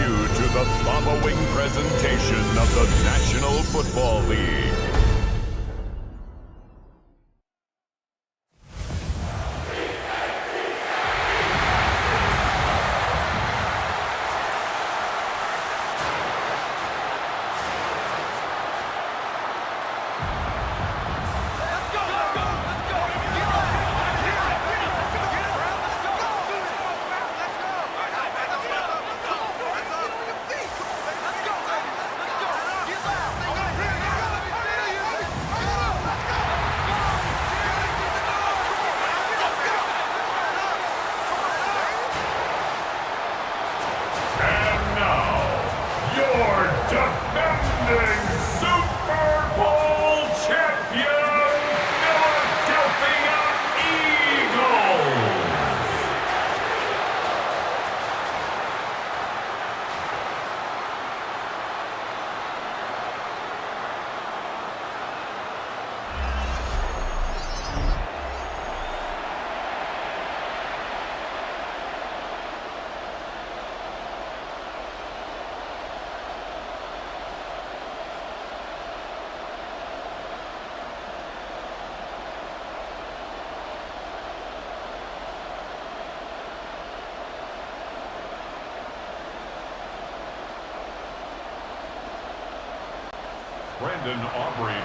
you to the following presentation of the National Football League.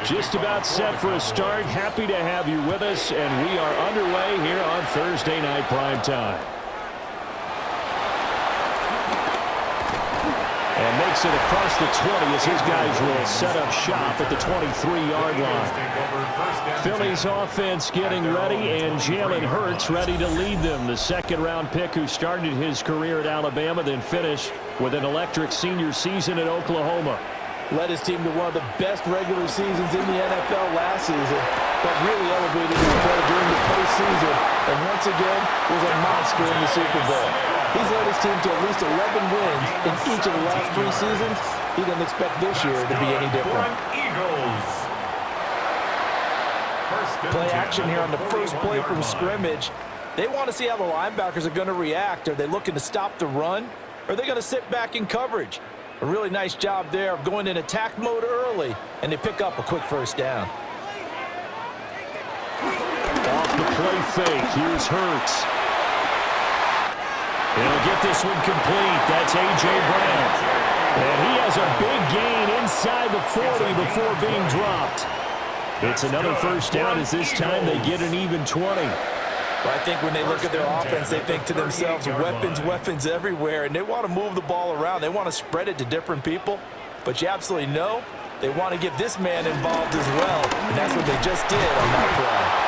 Just about set for a start. Happy to have you with us, and we are underway here on Thursday Night Prime Time. And makes it across the 20 as his guys will set up shop at the 23-yard line. Philly's offense getting ready, and Jalen Hurts ready to lead them. The second-round pick who started his career at Alabama, then finished with an electric senior season at Oklahoma. Led his team to one of the best regular seasons in the NFL last season, but really elevated his play during the postseason, and once again was a monster in the Super Bowl. He's led his team to at least 11 wins in each of the last 3 seasons. He doesn't expect this year to be any different. Play action here on the first play from scrimmage. They want to see how the linebackers are going to react. Are they looking to stop the run? Or are they going to sit back in coverage? A really nice job there of going in attack mode early, and they pick up a quick first down. Off the play fake, here's Hurts. He'll get this one complete. That's A.J. Brown. And he has a big gain inside the 40 before being dropped. It's another first down as this time they get an even 20. Well, I think when they look at their offense, they think to themselves, weapons, weapons everywhere, and they want to move the ball around. They want to spread it to different people, but you absolutely know they want to get this man involved as well, and that's what they just did on that play.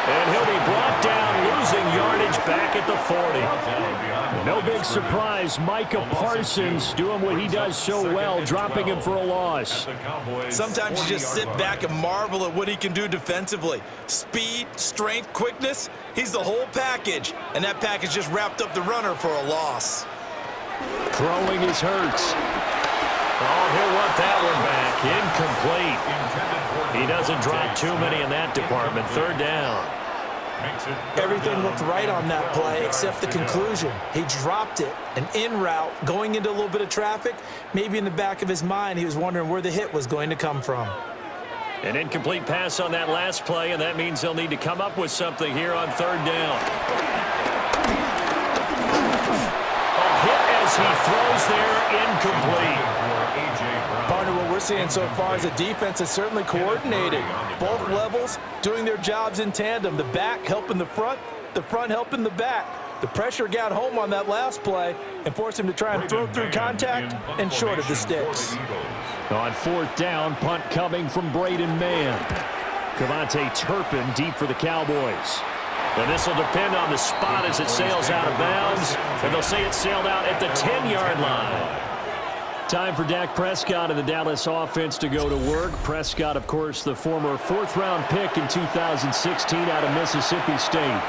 And he'll be brought down, losing yardage back at the 40. No big surprise, Micah Parsons doing what he does so well, dropping him for a loss. Sometimes you just sit back and marvel at what he can do defensively. Speed, strength, quickness, he's the whole package, and that package just wrapped up the runner for a loss. Throwing is Hurts. Oh, he'll want that one back. Incomplete. He doesn't drop too many in that department. Third down. Everything looked right on that play except the conclusion. He dropped it, an in route, going into a little bit of traffic. Maybe in the back of his mind, he was wondering where the hit was going to come from. An incomplete pass on that last play, and that means they'll need to come up with something here on third down. A hit as he throws there, incomplete. Partner, what we're seeing so far is the defense is certainly coordinated. Both levels doing their jobs in tandem. The back helping the front helping the back. The pressure got home on that last play and forced him to try and throw through contact and short of the sticks. On fourth down, punt coming from Braden Mann. Cavante Turpin deep for the Cowboys. And this will depend on the spot as it sails out of bounds. And they'll say it sailed out at the 10-yard line. Time for Dak Prescott and the Dallas offense to go to work. Prescott, of course, the former 4th-round pick in 2016 out of Mississippi State.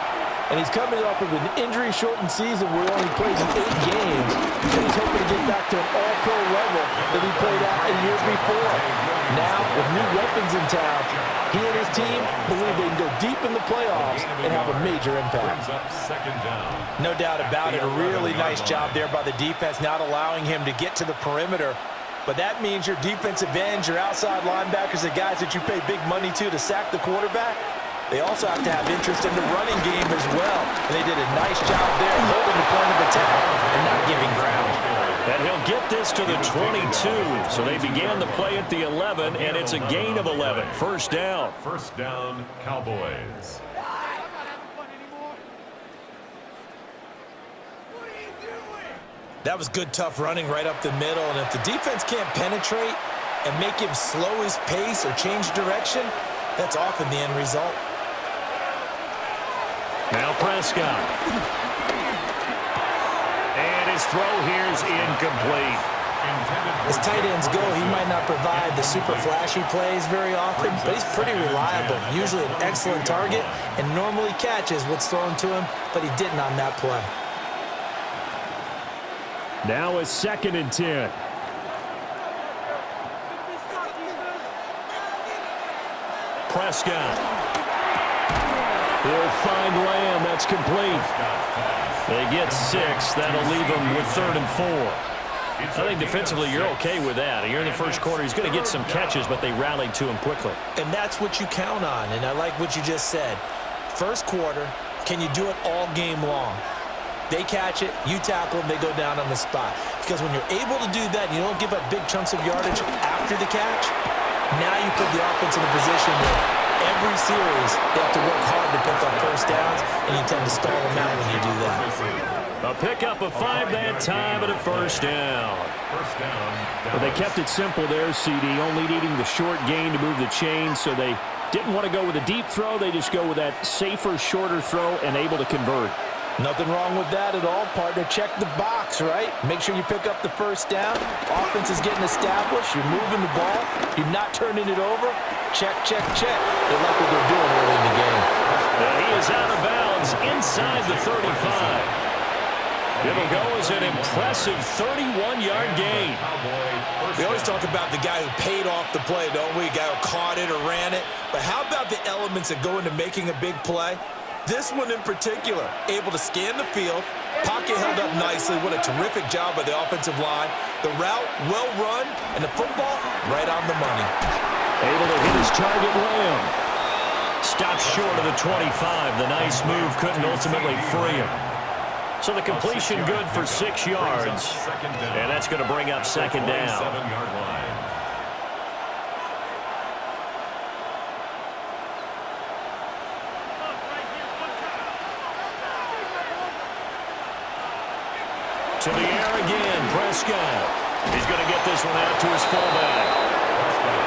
And he's coming off of an injury-shortened season where he only played in 8 games. And he's hoping to get back to an all-pro level that he played at a year before. Now, with new weapons in town, he and his team believe they can go deep in the playoffs and have a major impact. No doubt about it. A really nice job there by the defense, not allowing him to get to the perimeter. But that means your defensive ends, your outside linebackers, the guys that you pay big money to sack the quarterback, they also have to have interest in the running game as well. And they did a nice job there holding the point of attack and not giving ground. And he'll get this to the 22. So they began the play at the 11, and it's a gain of 11. First down. First down, Cowboys. That was good, tough running right up the middle. And if the defense can't penetrate and make him slow his pace or change direction, that's often the end result. Now Prescott. And his throw here is incomplete. As tight ends go, he might not provide the super flashy plays very often, but he's pretty reliable. Usually an excellent target and normally catches what's thrown to him, but he didn't on that play. Now a 2nd and 10. Prescott. He'll find Lamb. That's complete. They get 6. That'll leave them with 3rd and 4. I think defensively you're okay with that. You're in the first quarter. He's going to get some catches, but they rallied to him quickly. And that's what you count on, and I like what you just said. First quarter, can you do it all game long? They catch it, you tackle them, they go down on the spot. Because when you're able to do that, you don't give up big chunks of yardage after the catch, now you put the offense in a position where every series they have to work hard to pick up first downs, and you tend to stall them out when you do that. A pickup of 5 that time and a first down. But they kept it simple there, CD, only needing the short gain to move the chain, so they didn't want to go with a deep throw. They just go with that safer, shorter throw and able to convert. Nothing wrong with that at all, partner. Check the box, right? Make sure you pick up the first down. Offense is getting established. You're moving the ball. You're not turning it over. Check, check, check. They like what they're doing early in the game. And he is out of bounds inside the 35. It'll go as an impressive 31-yard gain. We always talk about the guy who paid off the play, don't we? The guy who caught it or ran it. But how about the elements that go into making a big play? This one in particular, able to scan the field, pocket held up nicely. What a terrific job by the offensive line. The route, well run, and the football, right on the money. Able to hit his target, Lamb. Stops short of the 25. The nice move couldn't ultimately free him. So the completion good for 6 yards. And that's going to bring up 2nd down. To the air again, Prescott. He's going to get this one out to his fullback.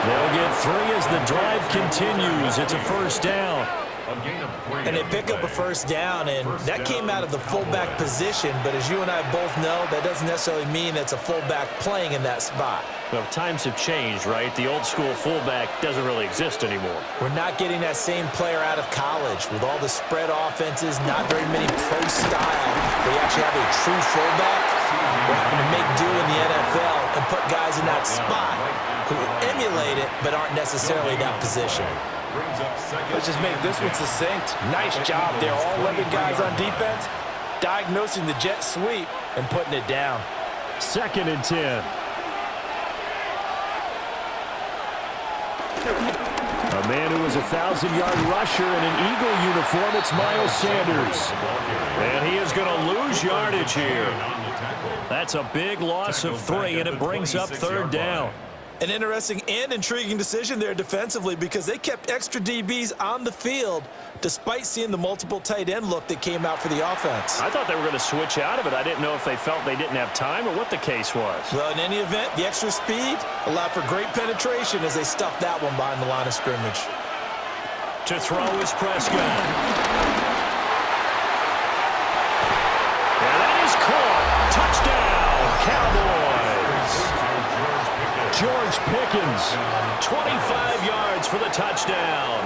They'll get 3 as the drive continues. It's a first down. And they pick up a first down, and that came out of the fullback position. But as you and I both know, that doesn't necessarily mean it's a fullback playing in that spot. Well, times have changed, right? The old school fullback doesn't really exist anymore. We're not getting that same player out of college with all the spread offenses, not very many pro style. Where you actually have a true fullback. We're having to make do in the NFL and put guys in that spot who emulate it but aren't necessarily in that position. Let's just make this one succinct. Nice job there. All 11 guys on defense diagnosing the jet sweep and putting it down. 2nd and 10. A man who is a 1,000-yard rusher in an Eagle uniform, it's Miles Sanders. And he is going to lose yardage here. That's a big loss of 3, and it brings up 3rd down. An interesting and intriguing decision there defensively because they kept extra DBs on the field despite seeing the multiple tight end look that came out for the offense. I thought they were going to switch out of it. I didn't know if they felt they didn't have time or what the case was. Well, in any event, the extra speed allowed for great penetration as they stuffed that one behind the line of scrimmage. To throw is Prescott. And that is caught. Touchdown, Cowboys. George Pickens, 25 yards for the touchdown.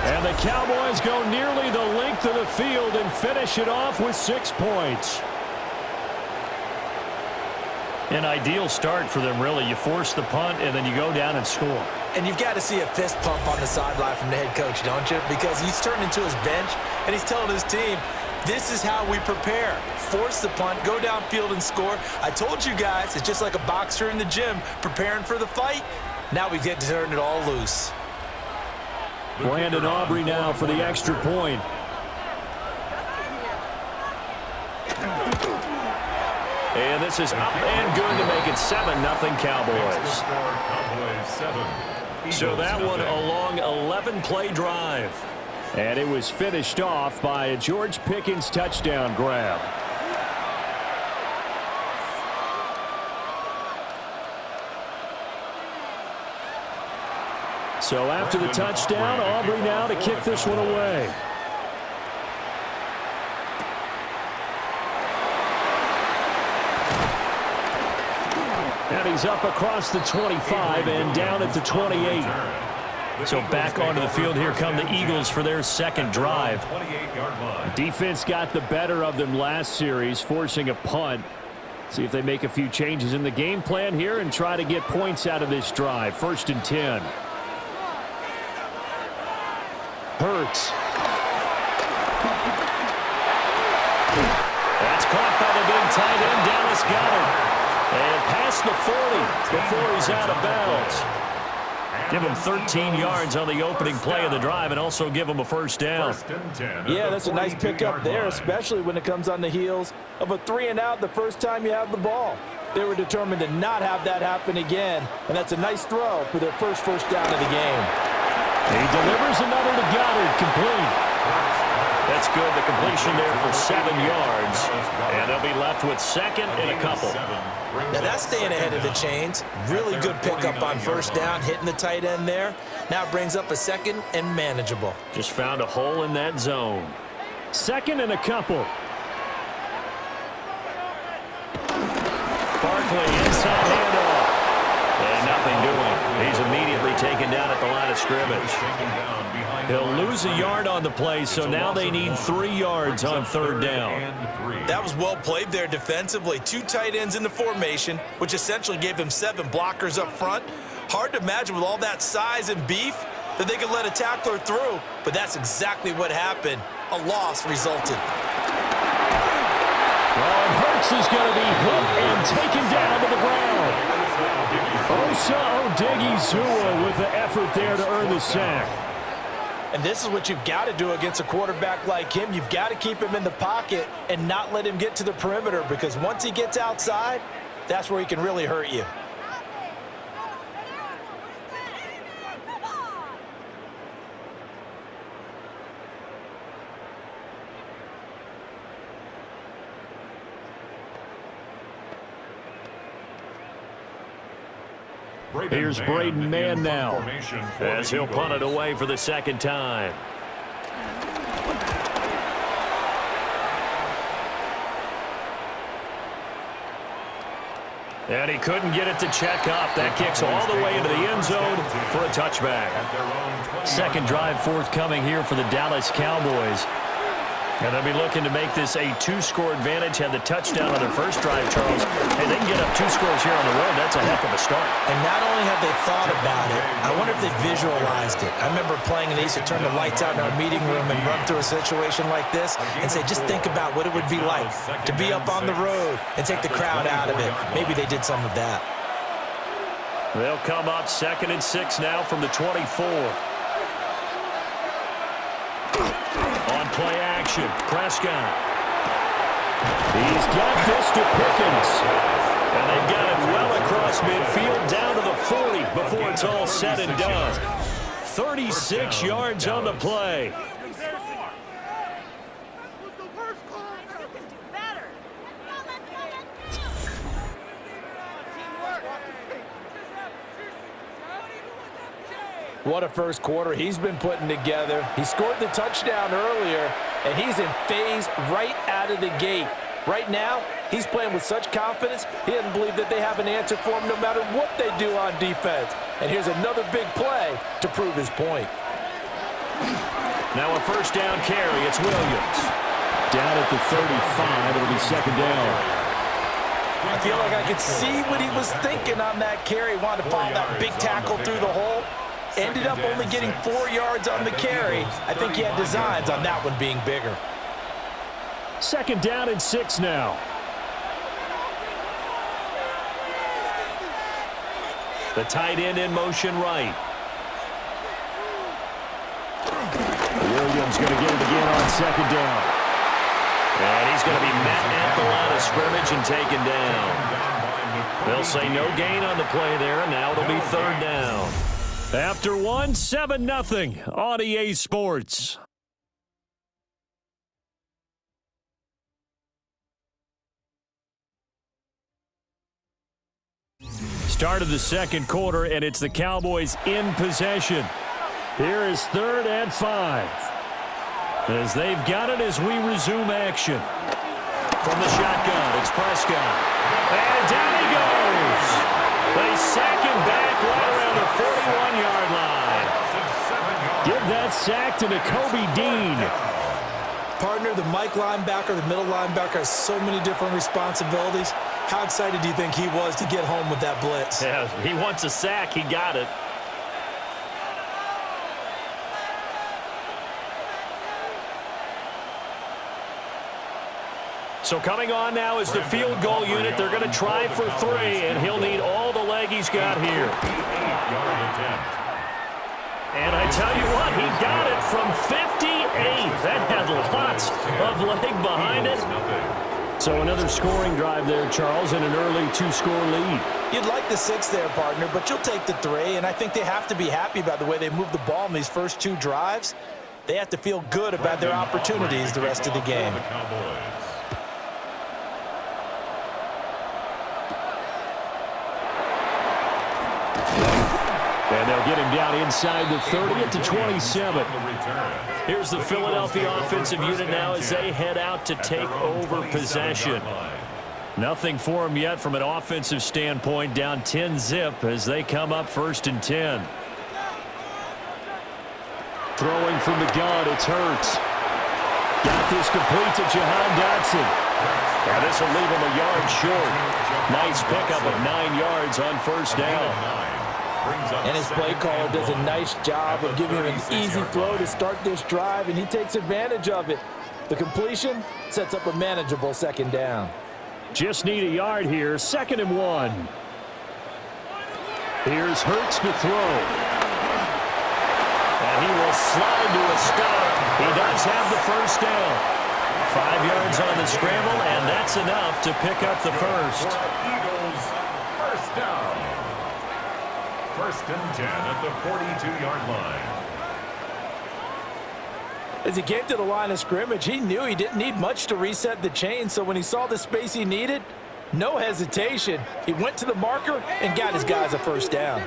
And the Cowboys go nearly the length of the field and finish it off with 6 points. An ideal start for them, really. You force the punt, and then you go down and score. And you've got to see a fist pump on the sideline from the head coach, don't you? Because he's turned into his bench, and he's telling his team, this is how we prepare. Force the punt, go downfield and score. I told you guys, it's just like a boxer in the gym preparing for the fight. Now we get to turn it all loose. Brandon Aubrey now for the extra point. And this is up and good to make it 7-0 Cowboys. So that one a long 11-play drive. And it was finished off by a George Pickens touchdown grab. So after the touchdown, Aubrey now to kick this one away. And he's up across the 25 and down at the 28. So back onto the field, here come the Eagles for their second drive. Defense got the better of them last series, forcing a punt. See if they make a few changes in the game plan here and try to get points out of this drive. 1st and 10. Hurts. That's caught by the big tight end, Dallas Goedert. And past the 40 before he's out of bounds. Give him 13 yards on the opening play of the drive and also give him a first down. Yeah, that's a nice pickup there, especially when it comes on the heels of a 3-and-out the first time you have the ball. They were determined to not have that happen again, and that's a nice throw for their first down of the game. He delivers another to Goddard, complete. That's good, the completion there for 7 yards. And they'll be left with 2nd and a couple. Now that's staying ahead of the chains. Really good pickup on first down, hitting the tight end there. Now it brings up a 2nd and manageable. Just found a hole in that zone. 2nd and a couple. Barkley inside handoff. And nothing doing. He's immediately taken down at the line of scrimmage. He'll lose a yard on the play, so now they need 3 yards on 3rd down. That was well played there defensively. 2 tight ends in the formation, which essentially gave them 7 blockers up front. Hard to imagine with all that size and beef that they could let a tackler through, but that's exactly what happened. A loss resulted. Well, and Hurts is going to be hit and taken down to the ground. Osa Odighizuwa with the effort there to earn the sack. And this is what you've got to do against a quarterback like him. You've got to keep him in the pocket and not let him get to the perimeter, because once he gets outside, that's where he can really hurt you. Here's Braden Mann now, as he'll punt it away for the 2nd time. And he couldn't get it to check up. That kicks all the way into the end zone for a touchback. 2nd drive forthcoming here for the Dallas Cowboys. And they'll be looking to make this a 2-score advantage. Had the touchdown on their first drive, Charles. And they can get up 2 scores here on the road. That's a heck of a start. And not only have they thought about it, I wonder if they visualized it. I remember playing, and they used to turn the lights out in our meeting room and run through a situation like this and say, just think about what it would be like to be up on the road and take the crowd out of it. Maybe they did some of that. They'll come up 2nd and 6 now from the 24. On play action, Prescott. He's got this to Pickens. And they've got it well across midfield down to the 40 before it's all said and done. 36 yards on the play. What a first quarter he's been putting together. He scored the touchdown earlier, and he's in phase right out of the gate. Right now, he's playing with such confidence, he doesn't believe that they have an answer for him no matter what they do on defense. And here's another big play to prove his point. Now a first down carry. It's Williams. Down at the 35. It'll be second down. I feel like I could see what he was thinking on that carry. Wanted to follow that big tackle through the hole. Ended up only getting 4 yards on the carry. I think he had designs on that one being bigger. Second down and 6 now. The tight end in motion right. Williams going to get it again on second down. And he's going to be met at the line of scrimmage and taken down. They'll say no gain on the play there, and now it'll be third down. After one, 7-0 on EA Sports. Start of the second quarter, and it's the Cowboys in possession. Here is 3rd and 5. As they've got it as we resume action. From the shotgun, it's Prescott. And down he goes. They sack him back right around the 41-yard line. Give that sack to Nakobe Dean. Partner, the Mike linebacker, the middle linebacker has so many different responsibilities. How excited do you think he was to get home with that blitz? Yeah, he wants a sack. He got it. So coming on now is the field goal unit. They're going to try for 3, and he'll need all the leg he's got here. And I tell you what, he got it from 58. That had lots of leg behind it. So another scoring drive there, Charles, and an early 2-score lead. You'd like the 6 there, partner, but you'll take the 3, and I think they have to be happy about the way they moved the ball in these first 2 drives. They have to feel good about their opportunities the rest of the game. And they'll get him down inside the 30 at the 27. Here's the Philadelphia offensive unit now as they head out to take over possession. Nothing for them yet from an offensive standpoint, down 10-zip as they come up 1st and 10. Throwing from the gun, it's Hurts. Got this complete to Jahan Dotson. And this will leave him a yard short. Nice pickup of 9 yards on first down. And his play caller does a nice job of giving him an easy throw to start this drive, and he takes advantage of it. The completion sets up a manageable second down. Just need a yard here, 2nd and 1. Here's Hurts to throw. And he will slide to a stop. He does have the first down. 5 yards on the scramble, and that's enough to pick up the first. Eagles, first down. 1st and 10 at the 42-yard line. As he came to the line of scrimmage, he knew he didn't need much to reset the chain, so when he saw the space he needed, no hesitation. He went to the marker and got his guys a first down.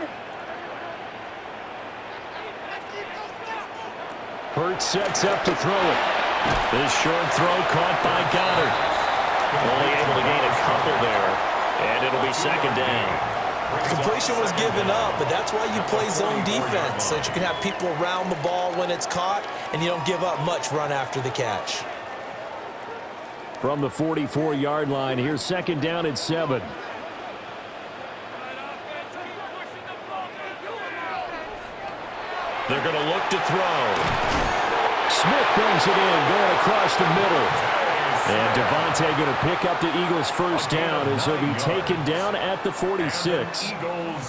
Hurts sets up to throw it. This short throw caught by Goddard. Only able to gain a couple there, and it'll be 2nd down. Completion was given up, but that's why you play zone defense, so that you can have people around the ball when it's caught, and you don't give up much run after the catch. From the 44-yard line, here's 2nd down at 7. They're going to look to throw. Smith brings it in, going across the middle. And Devontae going to pick up the Eagles' first down as he'll be taken down at the 46.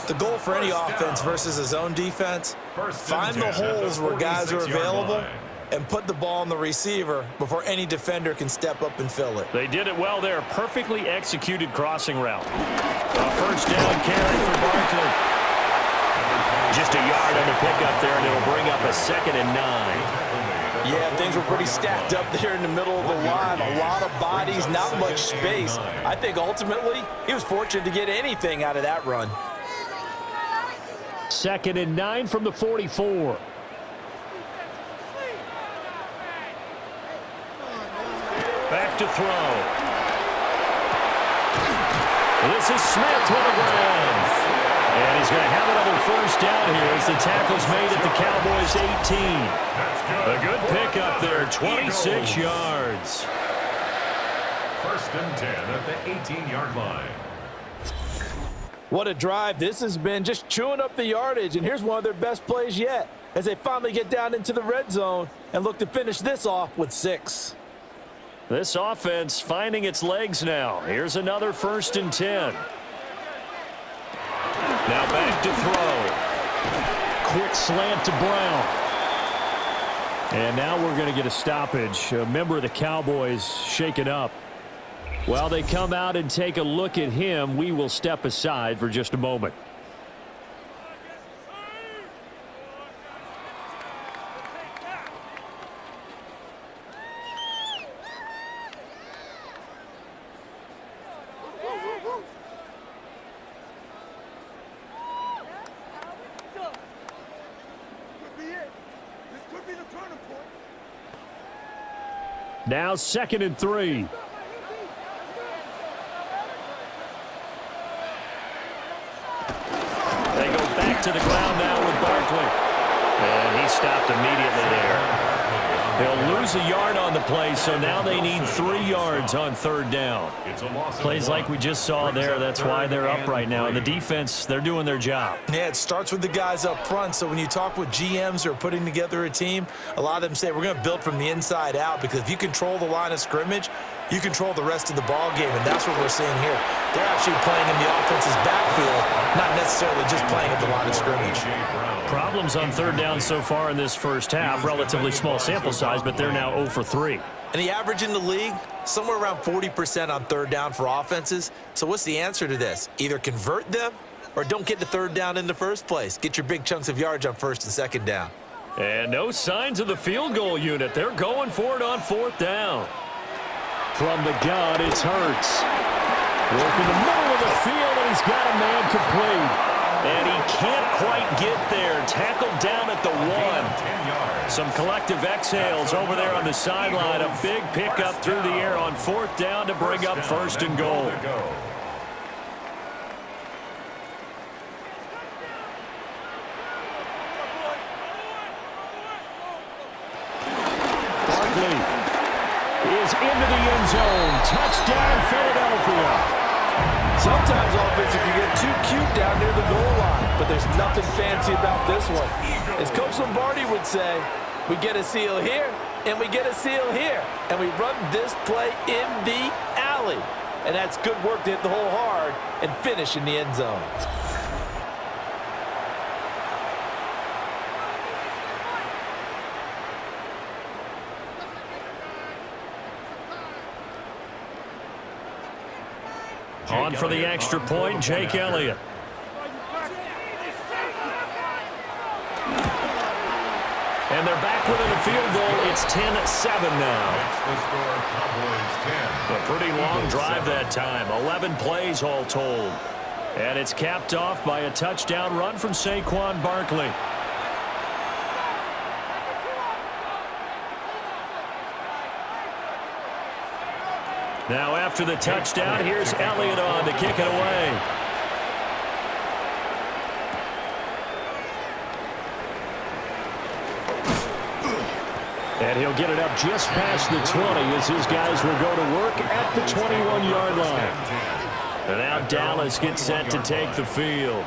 The goal for any offense versus a zone defense, find the holes where guys are available and put the ball on the receiver before any defender can step up and fill it. They did it well there. Perfectly executed crossing route. A first down carry for Barkley. Just a yard on the pickup there, and it'll bring up a 2nd and 9. Yeah, things were pretty stacked up there in the middle of the line. A lot of bodies, not much space. I think ultimately he was fortunate to get anything out of that run. 2nd and 9 from the 44. Back to throw. This is Smith to the ground. And he's going to have another first down here as the tackle's made at the Cowboys' 18. A good pickup there, 26 yards. First and 10 at the 18-yard line. What a drive this has been, just chewing up the yardage. And here's one of their best plays yet as they finally get down into the red zone and look to finish this off with 6. This offense finding its legs now. Here's another first and 10. Now back to throw. Quick slant to Brown. And now we're going to get a stoppage. A member of the Cowboys shaken up. While they come out and take a look at him, we will step aside for just a moment. Now 2nd and 3. They go back to the ground now with Barkley. And he stopped immediately there. They'll lose a yard on the play, so now they need 3 yards on 3rd down. Plays like we just saw there, that's why they're up right now. And the defense, they're doing their job. Yeah, it starts with the guys up front. So when you talk with GMs who are putting together a team, a lot of them say we're going to build from the inside out, because if you control the line of scrimmage, you control the rest of the ball game, and that's what we're seeing here. They're actually playing in the offense's backfield, not necessarily just playing at the line of scrimmage. Problems on 3rd down so far in this first half. Relatively small sample size, but they're now 0 for 3. And the average in the league, somewhere around 40% on 3rd down for offenses. So what's the answer to this? Either convert them or don't get to 3rd down in the first place. Get your big chunks of yards on 1st and 2nd down. And no signs of the field goal unit. They're going for it on 4th down. From the gun, it's Hurts. Working the middle of the field, and he's got a man complete. And he can't quite get there. Tackled down at the 1. Some collective exhales over there on the sideline. A big pickup through the air on 4th down to bring up 1st and goal. Barkley is into the end zone. Touchdown, Philadelphia. Sometimes offense can get too cute down near the goal line, but there's nothing fancy about this one. As Coach Lombardi would say, we get a seal here, and we get a seal here, and we run this play in the alley. And that's good work to hit the hole hard and finish in the end zone. On for the extra point, Jake Elliott. And they're back within a field goal. It's 10-7 now. A pretty long drive that time. 11 plays all told. And it's capped off by a touchdown run from Saquon Barkley. Now after the touchdown, here's Elliott on to kick it away. And he'll get it up just past the 20 as his guys will go to work at the 21-yard line. And now Dallas gets set to take the field.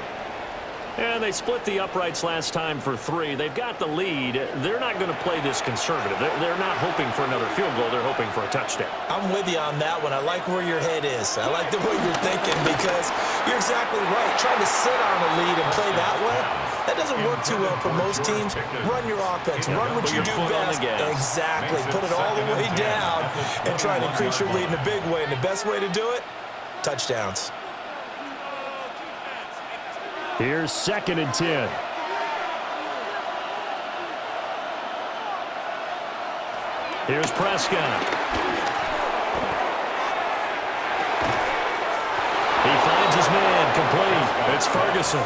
And they split the uprights last time for 3. They've got the lead. They're not going to play this conservative. They're not hoping for another field goal. They're hoping for a touchdown. I'm with you on that one. I like where your head is. I like the way you're thinking, because you're exactly right. Trying to sit on a lead and play that way, that doesn't work too well for most teams. Run your offense. Run what you do best. Exactly. Put it all the way down and try to increase your lead in a big way. And the best way to do it, touchdowns. Here's 2nd and 10. Here's Prescott. He finds his man complete. It's Ferguson.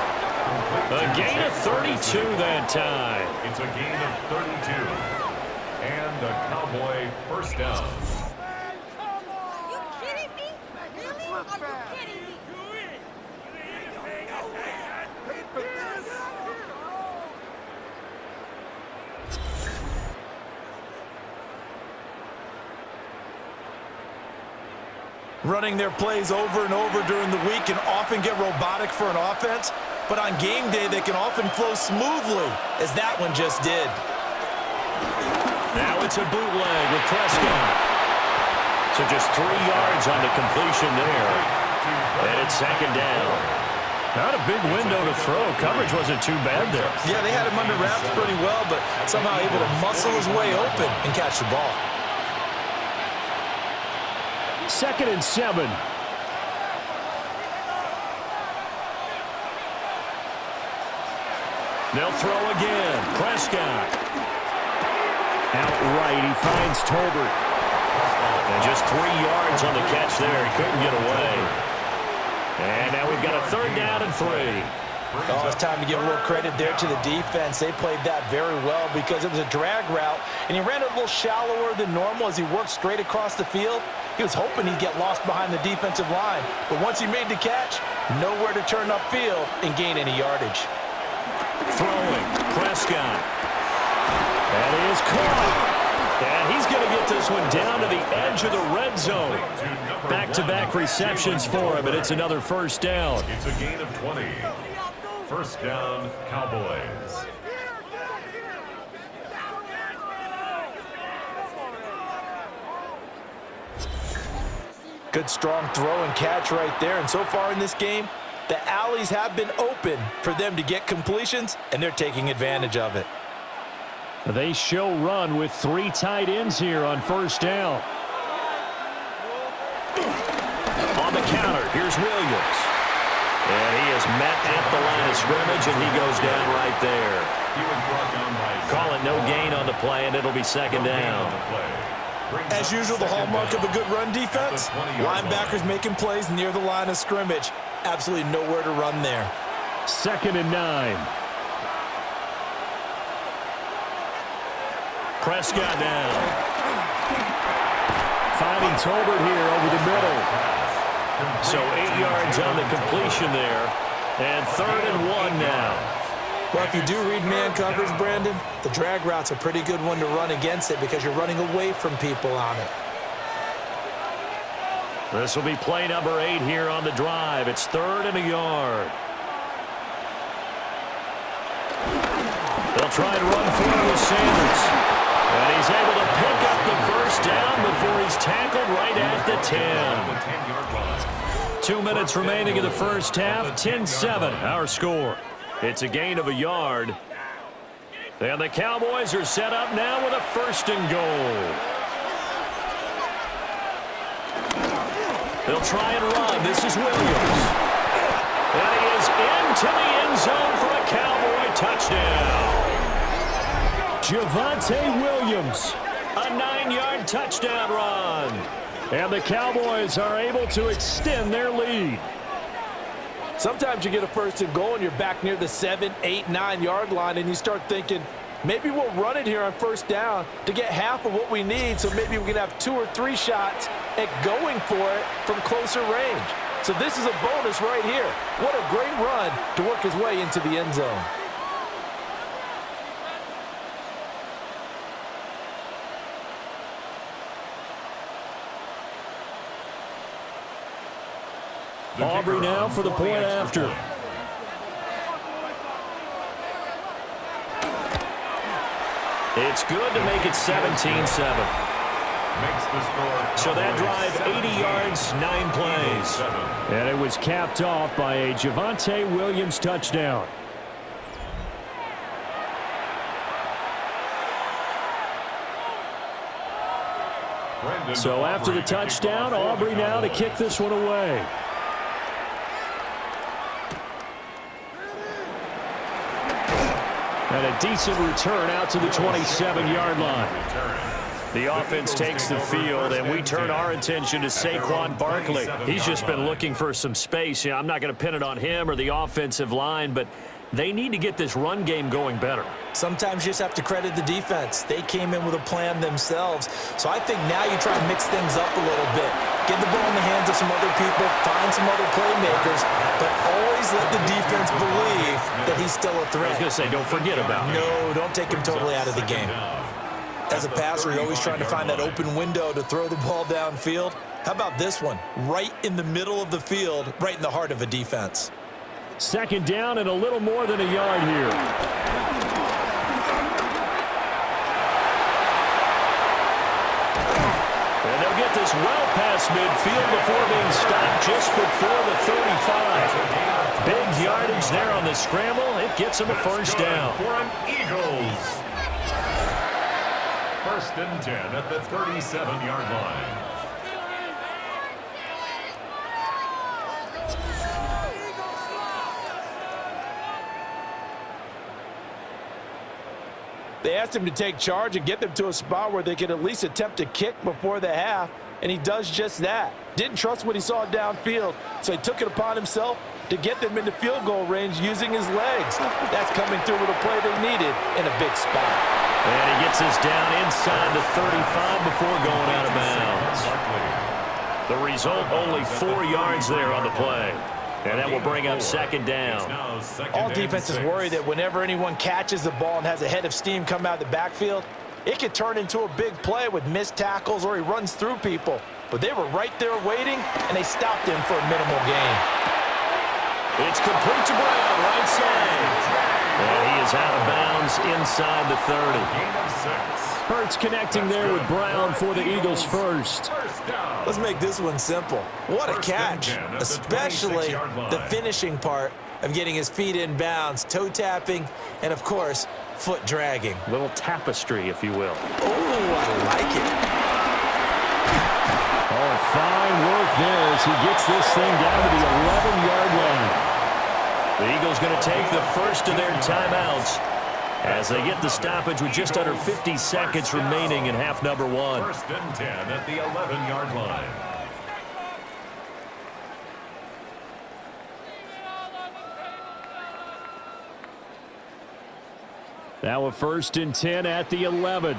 A gain of 32 that time. It's a gain of 32. And a Cowboy first down. Are you kidding me? Really? Are you kidding me? running their plays over and over during the week can often get robotic for an offense, but on game day they can often flow smoothly, as that one just did. Now it's a bootleg with Prescott. So just 3 yards on the completion there. And it's second down. Not a big window to throw. Coverage wasn't too bad there. Yeah, they had him under wraps pretty well, but somehow able to muscle his way open and catch the ball. 2nd and 7. They'll throw again. Prescott. Outright, he finds Tolbert. And just 3 yards on the catch there. He couldn't get away. And now we've got a 3rd down and 3. Oh, it's time to give a little credit there to the defense. They played that very well because it was a drag route, and he ran it a little shallower than normal as he worked straight across the field. He was hoping he'd get lost behind the defensive line, but once he made the catch, nowhere to turn upfield and gain any yardage. Throwing, Prescott. And he is caught. And he's going to get this one down to the edge of the red zone. Back-to-back receptions for him, and it's another 1st down. It's a gain of 20. 1st down, Cowboys. Good strong throw and catch right there, and so far in this game, the alleys have been open for them to get completions, and they're taking advantage of it. They show run with 3 tight ends here on 1st down. On the counter, here's Williams. And he is met at the line of scrimmage, and he goes down right there. He was brought down by Call it no gain on the play, and it'll be 2nd down. As usual, the hallmark of a good run defense, linebackers making plays near the line of scrimmage. Absolutely nowhere to run there. 2nd and 9. Prescott now. Finding Tolbert here over the middle. So 8 yards on the completion there. And 3rd and 1 now. Well, if you do read man coverage, Brandon, the drag route's a pretty good one to run against it because you're running away from people on it. This will be play number 8 here on the drive. It's 3rd and a yard. They'll try and run forward with Sanders. And he's able to pick up the 1st down before he's tackled right at the 10. 2 minutes remaining in the 1st half. 10-7, our score. It's a gain of a yard. And the Cowboys are set up now with a 1st and goal. They'll try and run. This is Williams. And he is into the end zone for a Cowboy touchdown. Javonte Williams, a 9-yard touchdown run. And the Cowboys are able to extend their lead. Sometimes you get a 1st and goal and you're back near the 7, 8, 9-yard line and you start thinking, maybe we'll run it here on 1st down to get half of what we need, so maybe we can have 2 or 3 shots at going for it from closer range. So this is a bonus right here. What a great run to work his way into the end zone. Aubrey now for the point after. It's good to make it 17-7. So that drive, 80 yards, 9 plays. And it was capped off by a Javonte Williams touchdown. So after the touchdown, Aubrey now to kick this one away. And a decent return out to the 27-yard line. The offense takes the field, and we turn our attention to Saquon Barkley. He's just been looking for some space. I'm not going to pin it on him or the offensive line, but they need to get this run game going better. Sometimes you just have to credit the defense. They came in with a plan themselves. So I think now you try and mix things up a little bit. Get the ball in the hands of some other people, find some other playmakers, but always let the defense believe that he's still a threat. I was going to say, don't forget about him. No, don't take him totally out of the game. As a passer, you're always trying to find that open window to throw the ball downfield. How about this one? Right in the middle of the field, right in the heart of a defense. Second down and a little more than a yard here. And they'll get this well past midfield before being stopped just before the 35. Big yardage there on the scramble. It gets them a first down. For an Eagles. First and 10 at the 37-yard line. They asked him to take charge and get them to a spot where they could at least attempt to kick before the half, and he does just that. Didn't trust what he saw downfield, so he took it upon himself to get them into field goal range using his legs. That's coming through with a play they needed in a big spot. And he gets this down inside the 35 before going out of bounds. The result, only 4 yards there on the play. And that will bring up second down. All defenses worry that whenever anyone catches the ball and has a head of steam come out of the backfield, it could turn into a big play with missed tackles or he runs through people. But they were right there waiting, and they stopped him for a minimal gain. It's complete to Brown, right side. And he is out of bounds inside the 30. Hurts connecting there with Brown for the Eagles first. Let's make this one simple. What a catch, especially the finishing part of getting his feet in bounds, toe tapping, and of course, foot dragging. Little tapestry, if you will. Oh, I like it. Oh, fine work there as he gets this thing down to the 11-yard line. The Eagles going to take the first of their timeouts as they get the stoppage with just under 50 seconds remaining in half number 1. First and 10 at the 11-yard line. Now a first and 10 at the 11.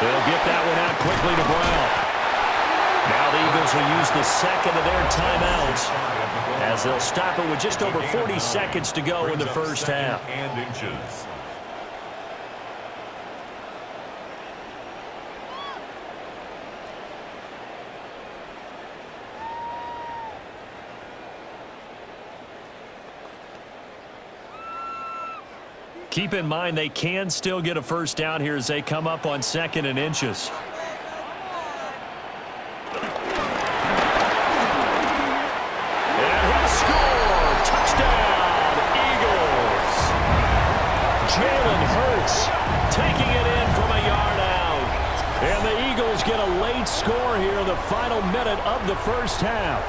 They'll get that one out quickly to Brown. Now the Eagles will use the second of their timeouts as they'll stop it with just over 40 seconds to go in the first half. And inches. Keep in mind they can still get a first down here as they come up on second and inches. And he'll score! Touchdown, Eagles! Jalen Hurts taking it in from a yard out. And the Eagles get a late score here in the final minute of the first half.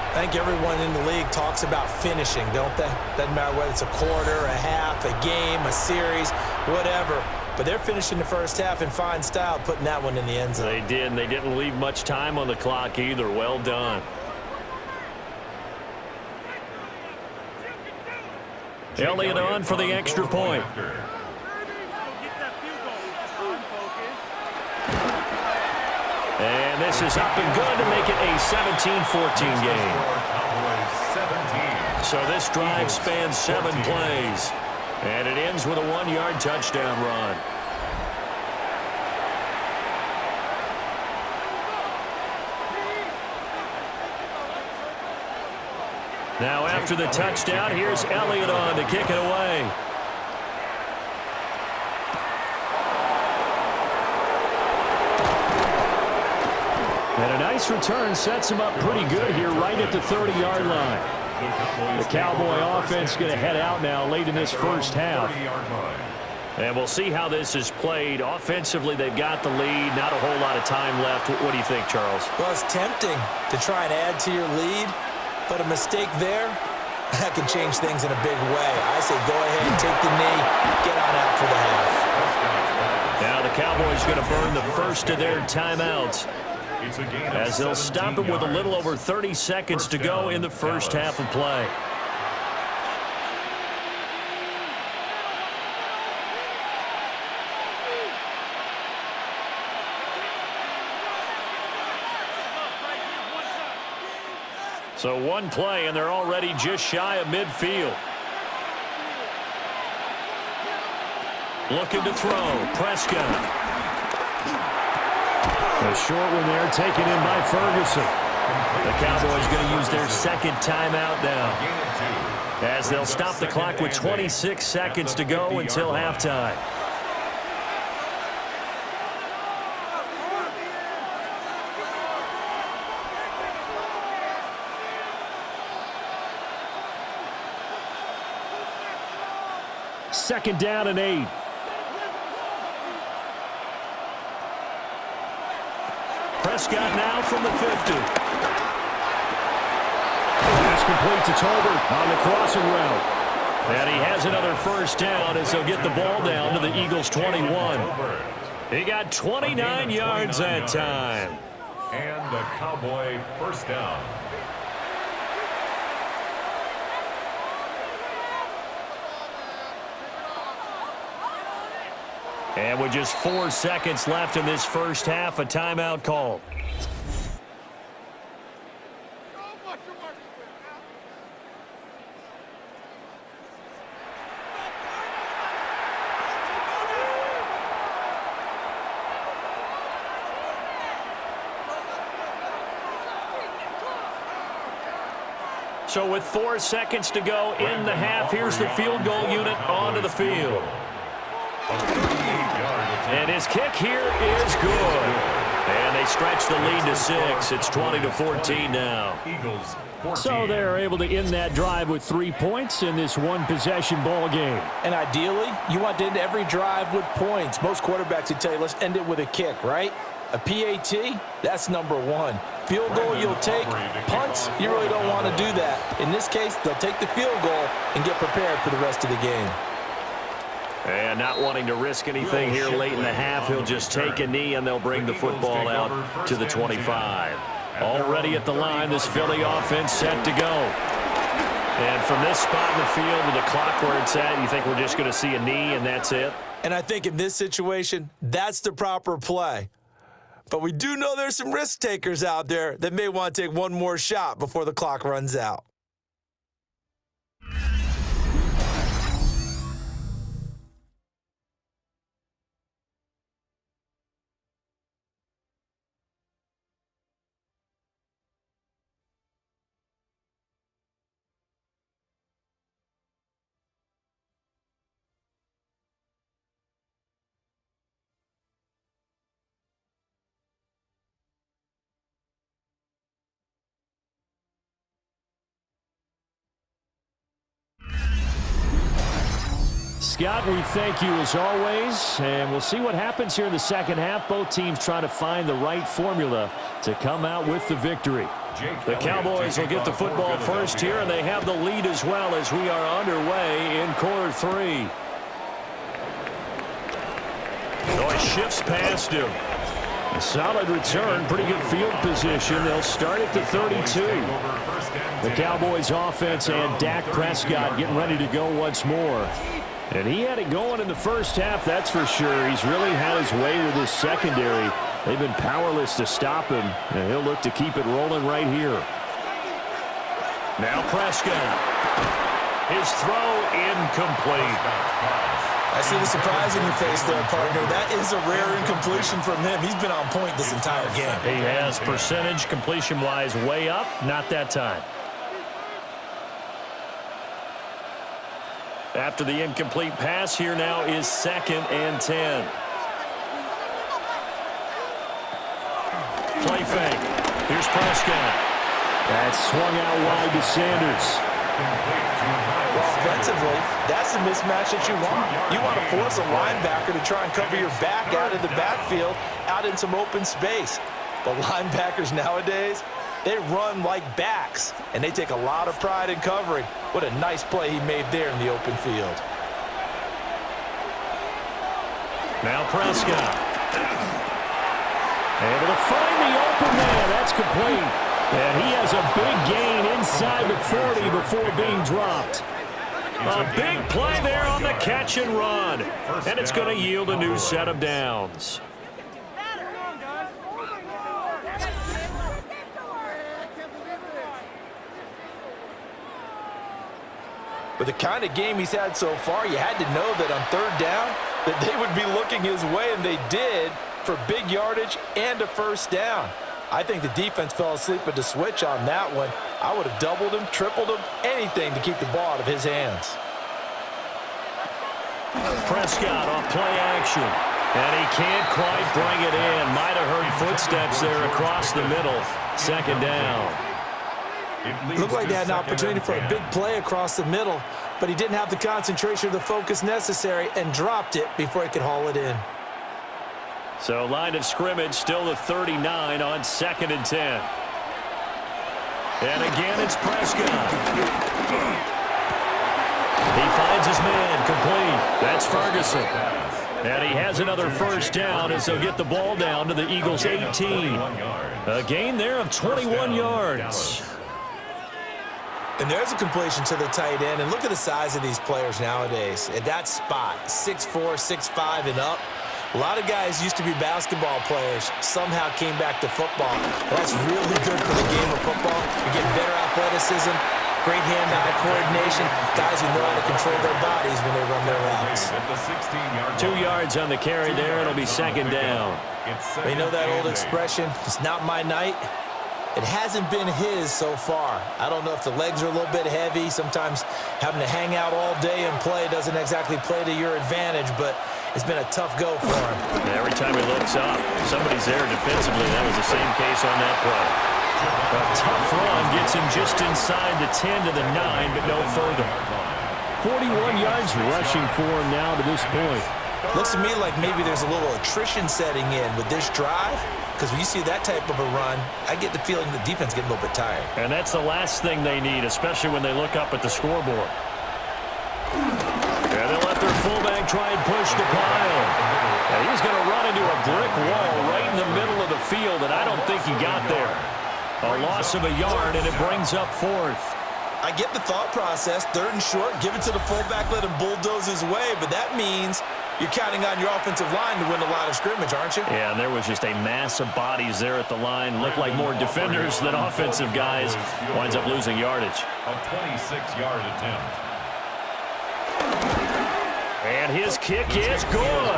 I think everyone in the league talks about finishing, don't they? Doesn't matter whether it's a quarter, a half, a game, a series, whatever. But they're finishing the first half in fine style, putting that one in the end zone. They did, and they didn't leave much time on the clock either. Well done. Elliott on for the extra point. And this is up and good to make it a 17-14 game. So this drive spans 7 plays. And it ends with a 1-yard touchdown run. Now after the touchdown, here's Elliott on to kick it away. And a nice return sets him up pretty good here right at the 30-yard line. The Cowboy offense going to head out now late in this first half. And we'll see how this is played. Offensively, they've got the lead. Not a whole lot of time left. What do you think, Charles? Well, it's tempting to try and add to your lead, but a mistake there, that can change things in a big way. I say go ahead, take the knee, get on out for the half. Now the Cowboys going to burn the first of their timeouts as they'll stop it with a little over 30 seconds to go in the first half of play. So one play, and they're already just shy of midfield. Looking to throw. Prescott. A short one there taken in by Ferguson. The Cowboys going to use their second timeout now, as they'll stop the clock with 26 seconds to go until halftime. Second down and 8. Prescott now from the 50. Pass complete to Tolbert on the crossing route. And he has another first down as they'll get the ball down to the Eagles' 21. He got 29 yards that time. And a Cowboy first down. And with just 4 seconds left in this first half, a timeout called. So with 4 seconds to go in the half, here's the field goal unit onto the field. And his kick here is good. And they stretch the lead to 6. It's 20-14 now. Eagles 14. So they're able to end that drive with 3 points in this one-possession ball game. And ideally, you want to end every drive with points. Most quarterbacks would tell you, let's end it with a kick, right? A PAT, that's number 1. Field goal you'll take. Punts, you really don't want to do that. In this case, they'll take the field goal and get prepared for the rest of the game. And not wanting to risk anything here late in the half, he'll just take a knee and they'll bring the football out to the 25. Already at the line, this Philly offense set to go. And from this spot in the field with the clock where it's at, you think we're just going to see a knee and that's it? And I think in this situation, that's the proper play. But we do know there's some risk takers out there that may want to take one more shot before the clock runs out. Scott, we thank you as always, and we'll see what happens here in the second half. Both teams trying to find the right formula to come out with the victory. The Cowboys will get the football first here, and they have the lead as well as we are underway in quarter 3. So he shifts past him. A solid return, pretty good field position. They'll start at the 32. The Cowboys offense and Dak Prescott getting ready to go once more. And he had it going in the first half, that's for sure. He's really had his way with his secondary. They've been powerless to stop him, and he'll look to keep it rolling right here. Now Prescott. His throw incomplete. I see the surprise in your face there, partner. That is a rare incompletion from him. He's been on point this entire game. He has percentage completion-wise way up, not that time. After the incomplete pass, here now is 2nd and 10. Play fake. Here's Prescott. That's swung out wide to Sanders. Well, offensively, that's the mismatch that you want. You want to force a linebacker to try and cover your back out of the backfield, out in some open space. But linebackers nowadays, they run like backs, and they take a lot of pride in covering. What a nice play he made there in the open field. Now Prescott. Able to find the open man. That's complete. And he has a big gain inside the 40 before being dropped. A big play there on the catch and run. And it's going to yield a new set of downs. With the kind of game he's had so far, you had to know that on 3rd down, that they would be looking his way, and they did, for big yardage and a first down. I think the defense fell asleep at the switch on that one. I would have doubled him, tripled him, anything to keep the ball out of his hands. Prescott off play action. And he can't quite bring it in. Might have heard footsteps there across the middle. Second down. Looked like they had an opportunity for a big play across the middle, but he didn't have the concentration or the focus necessary and dropped it before he could haul it in. So line of scrimmage still the 39 on 2nd and 10. And again, it's Prescott. He finds his man complete. That's Ferguson. And he has another first down as they'll get the ball down to the Eagles' 18. A gain there of 21 yards. And there's a completion to the tight end. And look at the size of these players nowadays. At that spot, 6'4", 6'5", and up. A lot of guys used to be basketball players, somehow came back to football. That's really good for the game of football. You get better athleticism, great hand-eye coordination, guys who know how to control their bodies when they run their routes. 2 yards on the carry there. It'll be second down. But you know that old expression, it's not my night? It hasn't been his so far. I don't know if the legs are a little bit heavy. Sometimes having to hang out all day and play doesn't exactly play to your advantage, but it's been a tough go for him. Every time he looks up, somebody's there defensively. That was the same case on that play. A tough run gets him just inside the 10 to the 9, but no further. 41 yards rushing for him now to this point. Looks to me like maybe there's a little attrition setting in with this drive, because when you see that type of a run, I get the feeling the defense getting a little bit tired. And that's the last thing they need, especially when they look up at the scoreboard. And they'll let their fullback try and push the pile. And he's going to run into a brick wall right in the middle of the field, and I don't think he got there. A loss of a yard, and it brings up 4th. I get the thought process. 3rd and short, give it to the fullback, let him bulldoze his way, but that means you're counting on your offensive line to win a lot of scrimmage, aren't you? Yeah, and there was just a mass of bodies there at the line. Looked like more defenders than offensive guys. Winds up losing yardage. A 26-yard attempt. And his kick is good.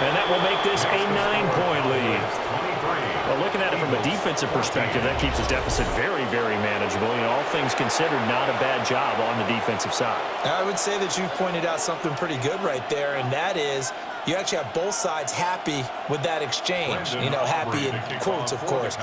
And that will make this a 9-point lead. Well, looking at it from a defensive perspective, that keeps his deficit very, very manageable. You know, all things considered, not a bad job on the defensive side. I would say that you've pointed out something pretty good right there, and that is you actually have both sides happy with that exchange. You know, happy in quotes, of course.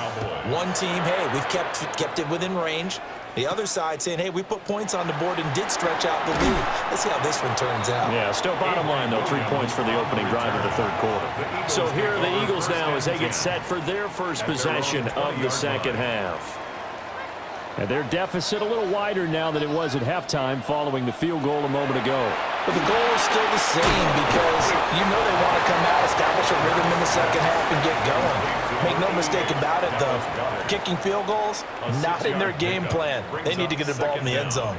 One team, hey, we've kept it within range. The other side saying, hey, we put points on the board and did stretch out the lead. Let's see how this one turns out. Yeah, still bottom line, though, 3 points for the opening drive of the 3rd quarter. So here are the Eagles now as they get set for their first possession of the second half. And their deficit a little wider now than it was at halftime following the field goal a moment ago. But the goal is still the same because you know they want to come out, establish a rhythm in the second half, and get going. Make no mistake about it, though. Kicking field goals, not in their game plan. They need to get the ball in the end zone.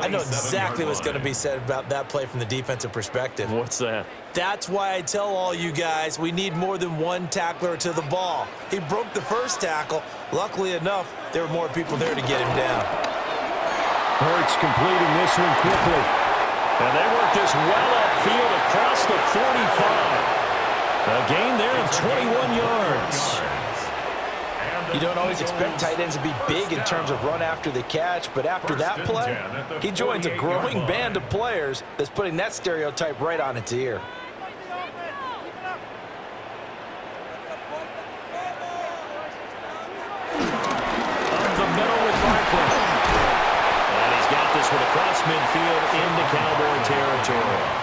I know exactly what's going to be said about that play from the defensive perspective. What's that? That's why I tell all you guys we need more than one tackler to the ball. He broke the first tackle. Luckily enough, there were more people there to get him down. Hurts completing this one quickly. And they work this well upfield across the 45. A gain there of 21 yards. You don't always expect tight ends to be big in terms of run after the catch, but after that play, he joins a growing band of players that's putting that stereotype right on its ear. Up the middle with Barkley. And he's got this one across midfield into Cowboy territory.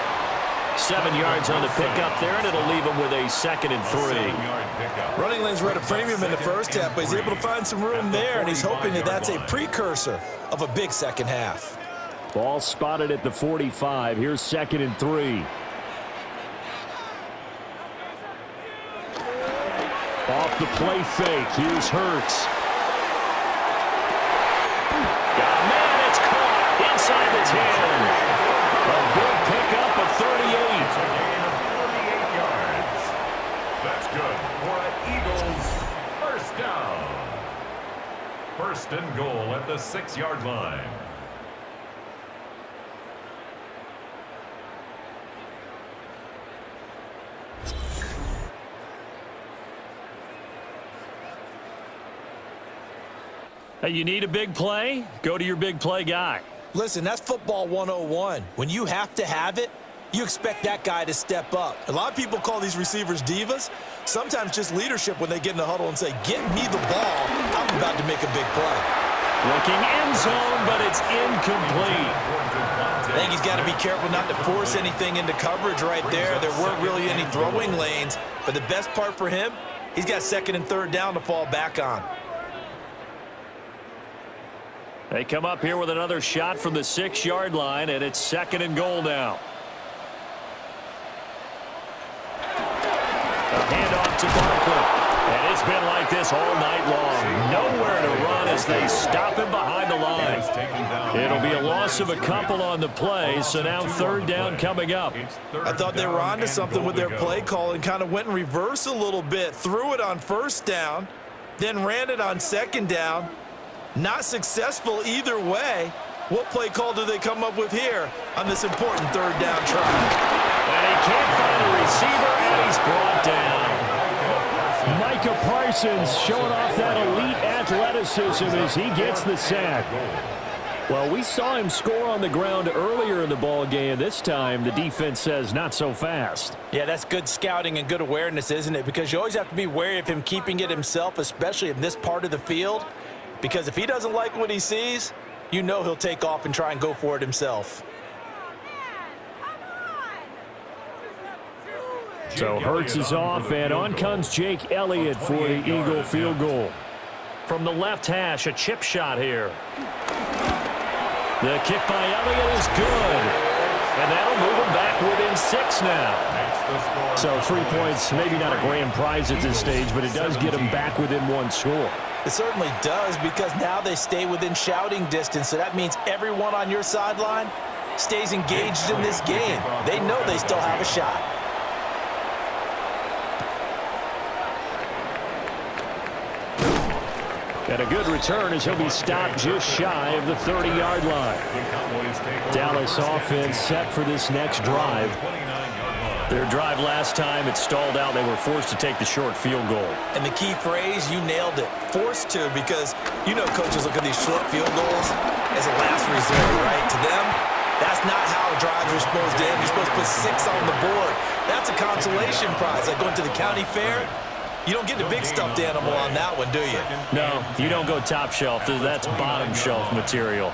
7 yards on the pickup there, and it'll leave him with a 2nd and 3. Running lanes were at a premium in the first half, but he's able to find some room there, and he's hoping that that's a precursor of a big second half. Ball spotted at the 45. Here's 2nd and 3. Off the play fake. Here's Hurts. Got a man. It's caught inside the 10. A big pickup of 38. A gain of 48 yards. That's good for an Eagles first down. 1st and goal at the 6-yard line. Hey, you need a big play? Go to your big play guy. Listen, that's football 101. When you have to have it, you expect that guy to step up. A lot of people call these receivers divas. Sometimes just leadership when they get in the huddle and say, get me the ball. I'm about to make a big play. Looking end zone, but it's incomplete. I think he's got to be careful not to force anything into coverage right there. There weren't really any throwing lanes. But the best part for him, he's got second and third down to fall back on. They come up here with another shot from the 6-yard line, and it's second and goal now. A handoff to Barkley. And it's been like this all night long. Nowhere to run as they stop him behind the line. It'll be a loss of a couple on the play, so now third down coming up. I thought they were onto something with their play call and kind of went in reverse a little bit. Threw it on first down, then ran it on second down. Not successful either way. What play call do they come up with here on this important third down try? And he can't find a receiver, and he's brought down. Micah Parsons showing off that elite athleticism as he gets the sack. Well, we saw him score on the ground earlier in the ball game. This time, the defense says not so fast. Yeah, that's good scouting and good awareness, isn't it? Because you always have to be wary of him keeping it himself, especially in this part of the field. Because if he doesn't like what he sees, you know he'll take off and try and go for it himself. So Hurts is off, and on comes Jake Elliott for the Eagle field goal. From the left hash, a chip shot here. The kick by Elliott is good. And that'll move him back within 6 now. So 3 points, maybe not a grand prize at this stage, but it does get him back within 1 score. It certainly does, because now they stay within shouting distance, so that means everyone on your sideline stays engaged in this game. They know they still have a shot. And a good return as he'll be stopped just shy of the 30-yard line. Dallas offense set for this next drive. Their drive last time, it stalled out. They were forced to take the short field goal. And the key phrase, you nailed it, forced to, because you know coaches look at these short field goals as a last resort, right? To them, that's not how drives are supposed to end. You're supposed to put 6 on the board. That's a consolation prize. Like going to the county fair, you don't get the big stuffed animal on that one, do you? No, you don't go top shelf. That's bottom shelf material.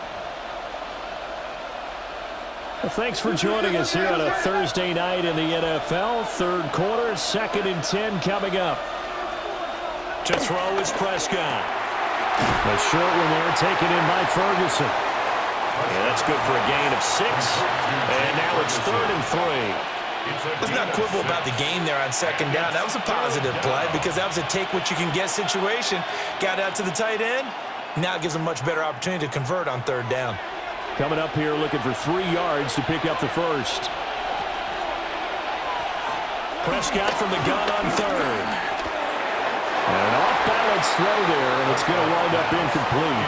Well, thanks for joining us here on a Thursday night in the NFL. Third quarter, 2nd and 10 coming up. To throw is Prescott. A short one there taken in by Ferguson. Yeah, that's good for a gain of 6. And now it's 3rd and 3. Let's not quibble about the game there on second down. That was a positive play because that was a take-what-you-can-get situation. Got out to the tight end. Now it gives them a much better opportunity to convert on third down. Coming up here looking for 3 yards to pick up the first. Prescott from the gun on third. An off-balance throw there, and it's going to wind up incomplete.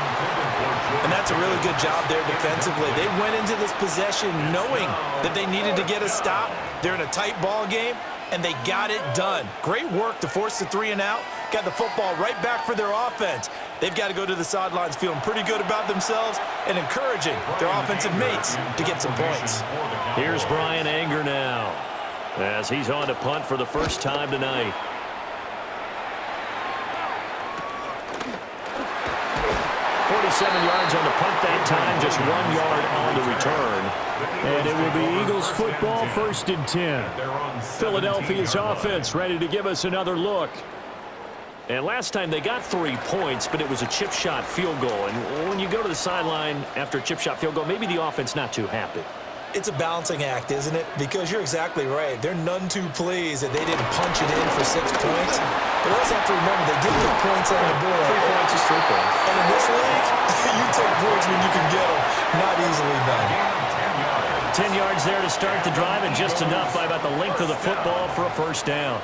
And that's a really good job there defensively. They went into this possession knowing that they needed to get a stop. They're in a tight ball game, and they got it done. Great work to force the 3 and out. Got the football right back for their offense. They've got to go to the sidelines feeling pretty good about themselves and encouraging their offensive mates to get some points. Here's Brian Anger now as he's on to punt for the first time tonight. Yards on the punt that time, just 1 yard on the return. And it will be Eagles football, 1st and 10. Philadelphia's offense ready to give us another look. And last time they got 3 points, but it was a chip shot field goal. And when you go to the sideline after a chip shot field goal, maybe the offense not too happy. It's a balancing act, isn't it? Because you're exactly right. They're none too pleased that they didn't punch it in for 6 points. But also have to remember, they did put points on the board. 3 points is 3 points. And in this league, you take points when you can get them. Not easily done. 10 yards there to start the drive, and just enough by about the length of the football for a first down.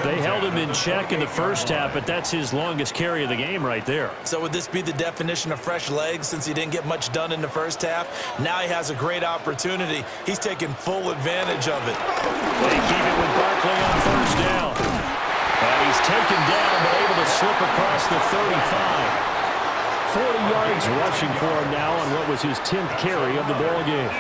They held him in check in the first half, but that's his longest carry of the game right there. So would this be the definition of fresh legs since he didn't get much done in the first half? Now he has a great opportunity. He's taking full advantage of it. They keep it with Barkley on first down. And he's taken down but able to slip across the 35. 40 yards rushing for him now on what was his 10th carry of the ball game.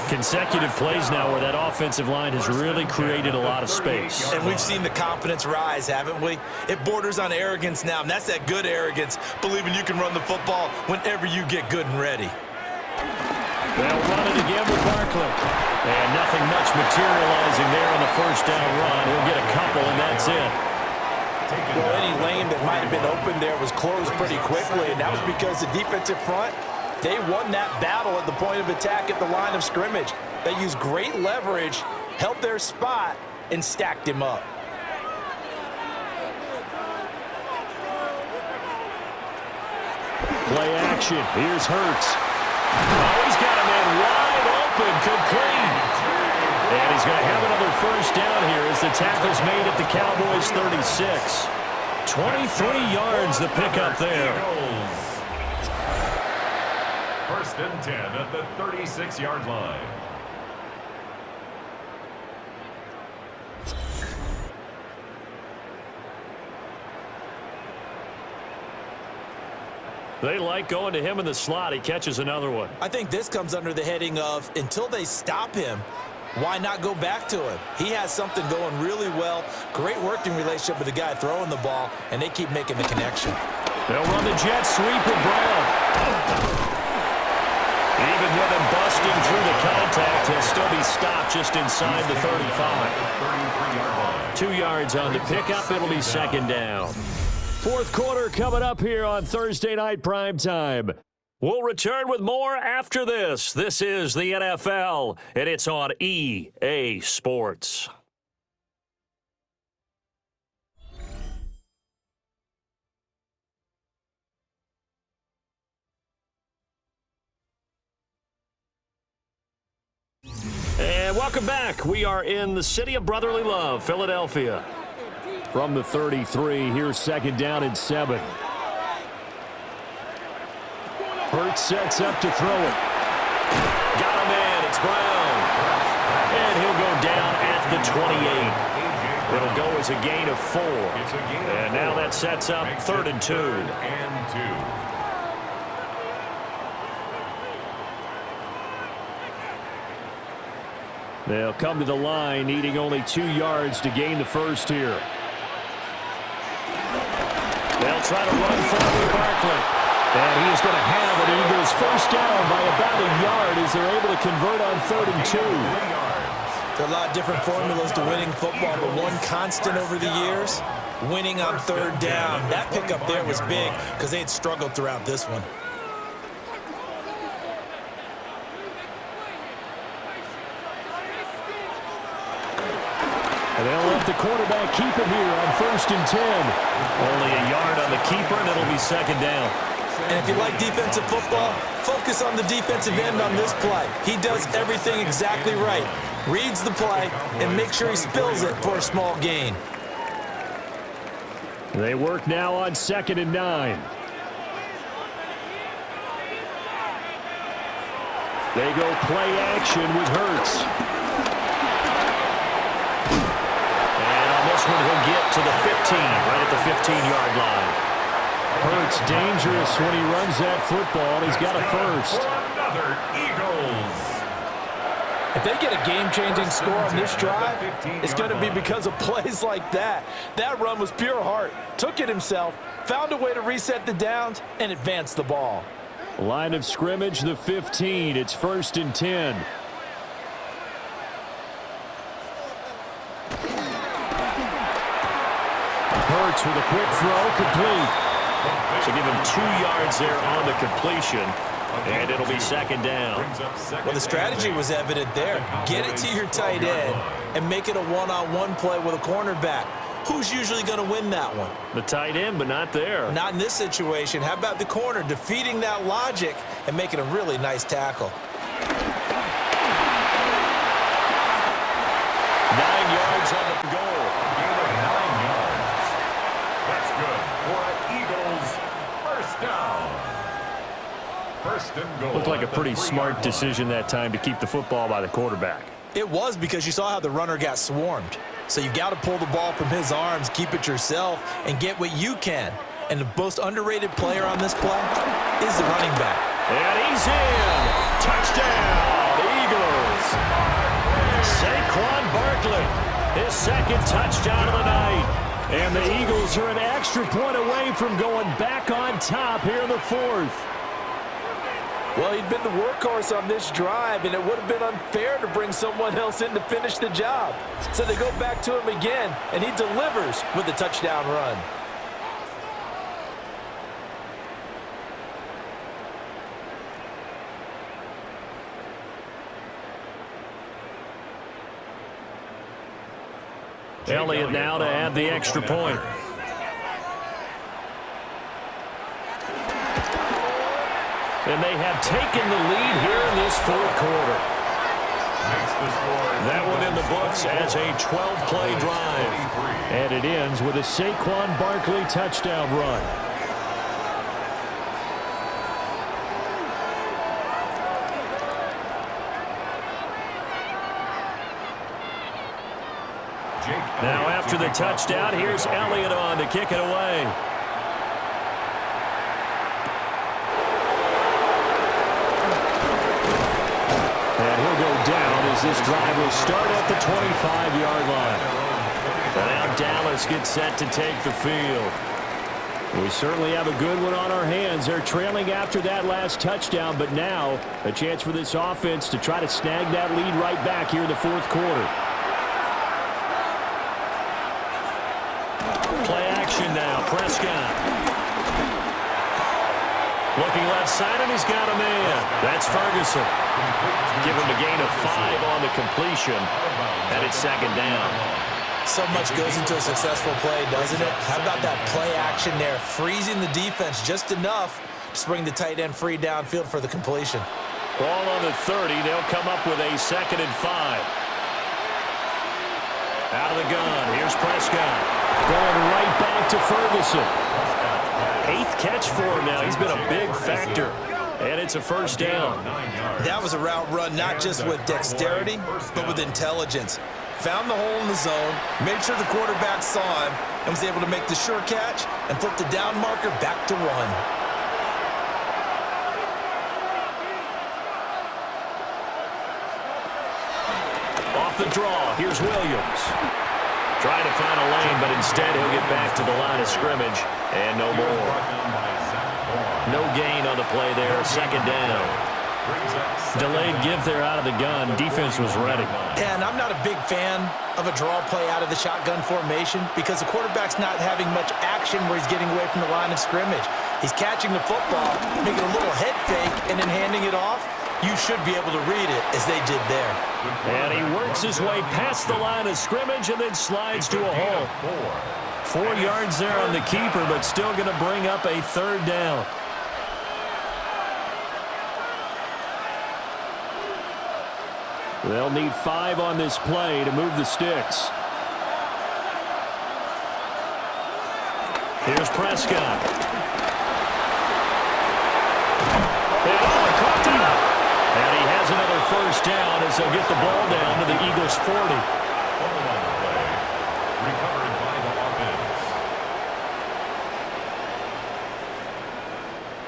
Consecutive plays now where that offensive line has really created a lot of space. And we've seen the confidence rise, haven't we? It borders on arrogance now, and that's that good arrogance, believing you can run the football whenever you get good and ready. They'll run it again with Barkley. And nothing much materializing there on the first down run. He'll get a couple, and that's it. Well, any lane that might have been open there was closed pretty quickly, and that was because the defensive front, they won that battle at the point of attack at the line of scrimmage. They used great leverage, held their spot, and stacked him up. Play action. Here's Hurts. Oh, he's got a man wide open, complete. And he's going to have another first down here as the tackle's made at the Cowboys' 36. 23 yards the pickup there. First and 10 at the 36-yard line. They like going to him in the slot. He catches another one. I think this comes under the heading of until they stop him, why not go back to him? He has something going really well. Great working relationship with the guy throwing the ball, and they keep making the connection. They'll run the jet sweep with Brown. Even with him busting through the contact, he'll still be stopped just inside the 35. 2 yards on the pickup. It'll be second down. Fourth quarter coming up here on Thursday Night Primetime. We'll return with more after this. This is the NFL, and it's on EA Sports. And welcome back. We are in the city of brotherly love, Philadelphia. From the 33, here's second down and 7. Hurts sets up to throw it. Got a man, it's Brown. And he'll go down at the 28. It'll go as a gain of 4. And now that sets up 3rd and 2. They'll come to the line, needing only 2 yards to gain the first here. They'll try to run forward with Barkley. And he is going to have an Eagles first down by about a yard as they're able to convert on 3rd and 2. There are a lot of different formulas to winning football, but one constant over the years, winning on 3rd down. That pickup there was big because they had struggled throughout this one. And they'll let the quarterback keep it here on 1st and 10. Only a yard on the keeper, and it'll be second down. And if you like defensive football, focus on the defensive end on this play. He does everything exactly right. Reads the play and makes sure he spills it for a small gain. They work now on 2nd and 9. They go play action with Hurts. When he'll get to the 15, right at the 15-yard line. Hurts dangerous when he runs that football, and he's got a first. Another Eagles. If they get a game-changing score on this drive, it's going to be because of plays like that. That run was pure heart. Took it himself, found a way to reset the downs, and advance the ball. Line of scrimmage, the 15. It's 1st and 10. Hurts with a quick throw, complete. So give him 2 yards there on the completion, and it'll be second down. Well, the strategy was evident there. Get it to your tight end and make it a one-on-one play with a cornerback. Who's usually going to win that one? The tight end, but not there. Not in this situation. How about the corner defeating that logic and making a really nice tackle? 9 yards on the goal. Gain of 9 yards. That's good for an Eagles first down. First and goal. Looked like a pretty smart decision that time to keep the football by the quarterback. It was, because you saw how the runner got swarmed. So you got to pull the ball from his arms, keep it yourself, and get what you can. And the most underrated player on this play is the running back. And he's in. Touchdown, Eagles. Saquon Barkley, his second touchdown of the night. And the Eagles are an extra point away from going back on top here in the fourth. Well, he'd been the workhorse on this drive, and it would have been unfair to bring someone else in to finish the job. So they go back to him again, and he delivers with a touchdown run. Elliott now to add the extra point. And they have taken the lead here in this fourth quarter. That one in the books as a 12-play drive. And it ends with a Saquon Barkley touchdown run. Now after the touchdown, here's Elliott on to kick it away. And he'll go down as this drive will start at the 25-yard line. And now Dallas gets set to take the field. We certainly have a good one on our hands. They're trailing after that last touchdown, but now a chance for this offense to try to snag that lead right back here in the fourth quarter. Play action now. Prescott. Looking left side, and he's got a man. That's Ferguson. Give him a gain of 5 on the completion. And it's second down. So much goes into a successful play, doesn't it? How about that play action there? Freezing the defense just enough to bring the tight end free downfield for the completion. Ball on the 30. They'll come up with a 2nd and 5. Out of the gun. Here's Prescott. Going right back to Ferguson. 8th catch for him now. He's been a big factor. And it's a first down. That was a route run not just with dexterity, but with intelligence. Found the hole in the zone, made sure the quarterback saw him, and was able to make the sure catch and flip the down marker back to 1. Off the draw, here's Williams. Trying to find a lane, but instead he'll get back to the line of scrimmage. And no more. No gain on the play there. 2nd down. Delayed give there out of the gun. Defense was ready. And I'm not a big fan of a draw play out of the shotgun formation because the quarterback's not having much action where he's getting away from the line of scrimmage. He's catching the football, making a little head fake, and then handing it off. You should be able to read it as they did there. And he works his way past the line of scrimmage and then slides to a hole. 4 yards there on the keeper, but still going to bring up a 3rd down. They'll need 5 on this play to move the sticks. Here's Prescott. And he has another first down as they'll get the ball down to the Eagles' 40. Recovered by the offense.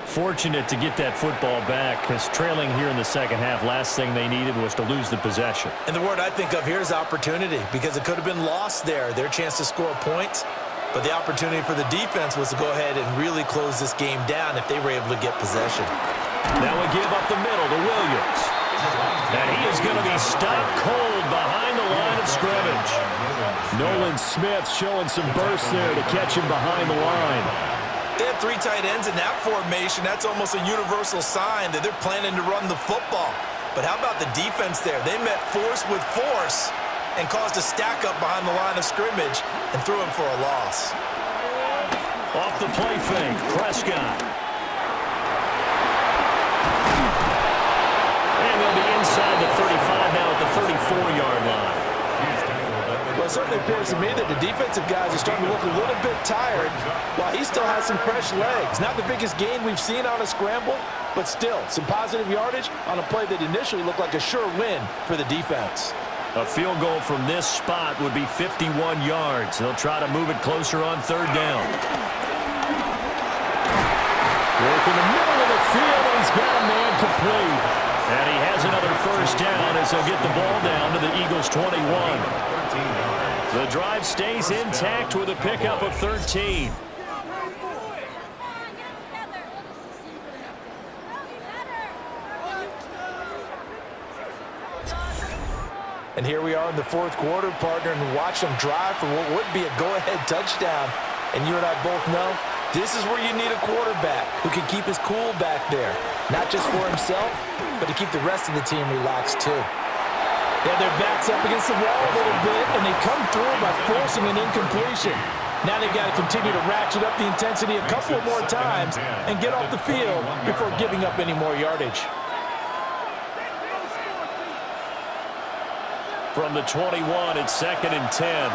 Fortunate to get that football back because trailing here in the second half, last thing they needed was to lose the possession. And the word I think of here is opportunity because it could have been lost there, their chance to score points. But the opportunity for the defense was to go ahead and really close this game down if they were able to get possession. Now we give up the middle to Williams. And he is going to be stopped cold behind the line of scrimmage. Nolan Smith showing some burst there to catch him behind the line. They have 3 tight ends in that formation. That's almost a universal sign that they're planning to run the football. But how about the defense there? They met force with force and caused a stack up behind the line of scrimmage and threw him for a loss. Off the play fake, Prescott. And they'll be inside the 35 now at the 34-yard line. Well, it certainly appears to me that the defensive guys are starting to look a little bit tired while he still has some fresh legs. Not the biggest gain we've seen on a scramble, but still some positive yardage on a play that initially looked like a sure win for the defense. A field goal from this spot would be 51 yards. They'll try to move it closer on 3rd down. Work in the middle of the field, and he's got a man complete. And he has another first down as he'll get the ball down to the Eagles' 21. The drive stays intact with a pickup of 13. And here we are in the fourth quarter, partner, and watch them drive for what would be a go-ahead touchdown. And you and I both know this is where you need a quarterback who can keep his cool back there. Not just for himself, but to keep the rest of the team relaxed too. Yeah, their backs up against the wall a little bit, and they come through by forcing an incompletion. Now they've got to continue to ratchet up the intensity a couple more times and get off the field before giving up any more yardage. From the 21, it's 2nd and 10.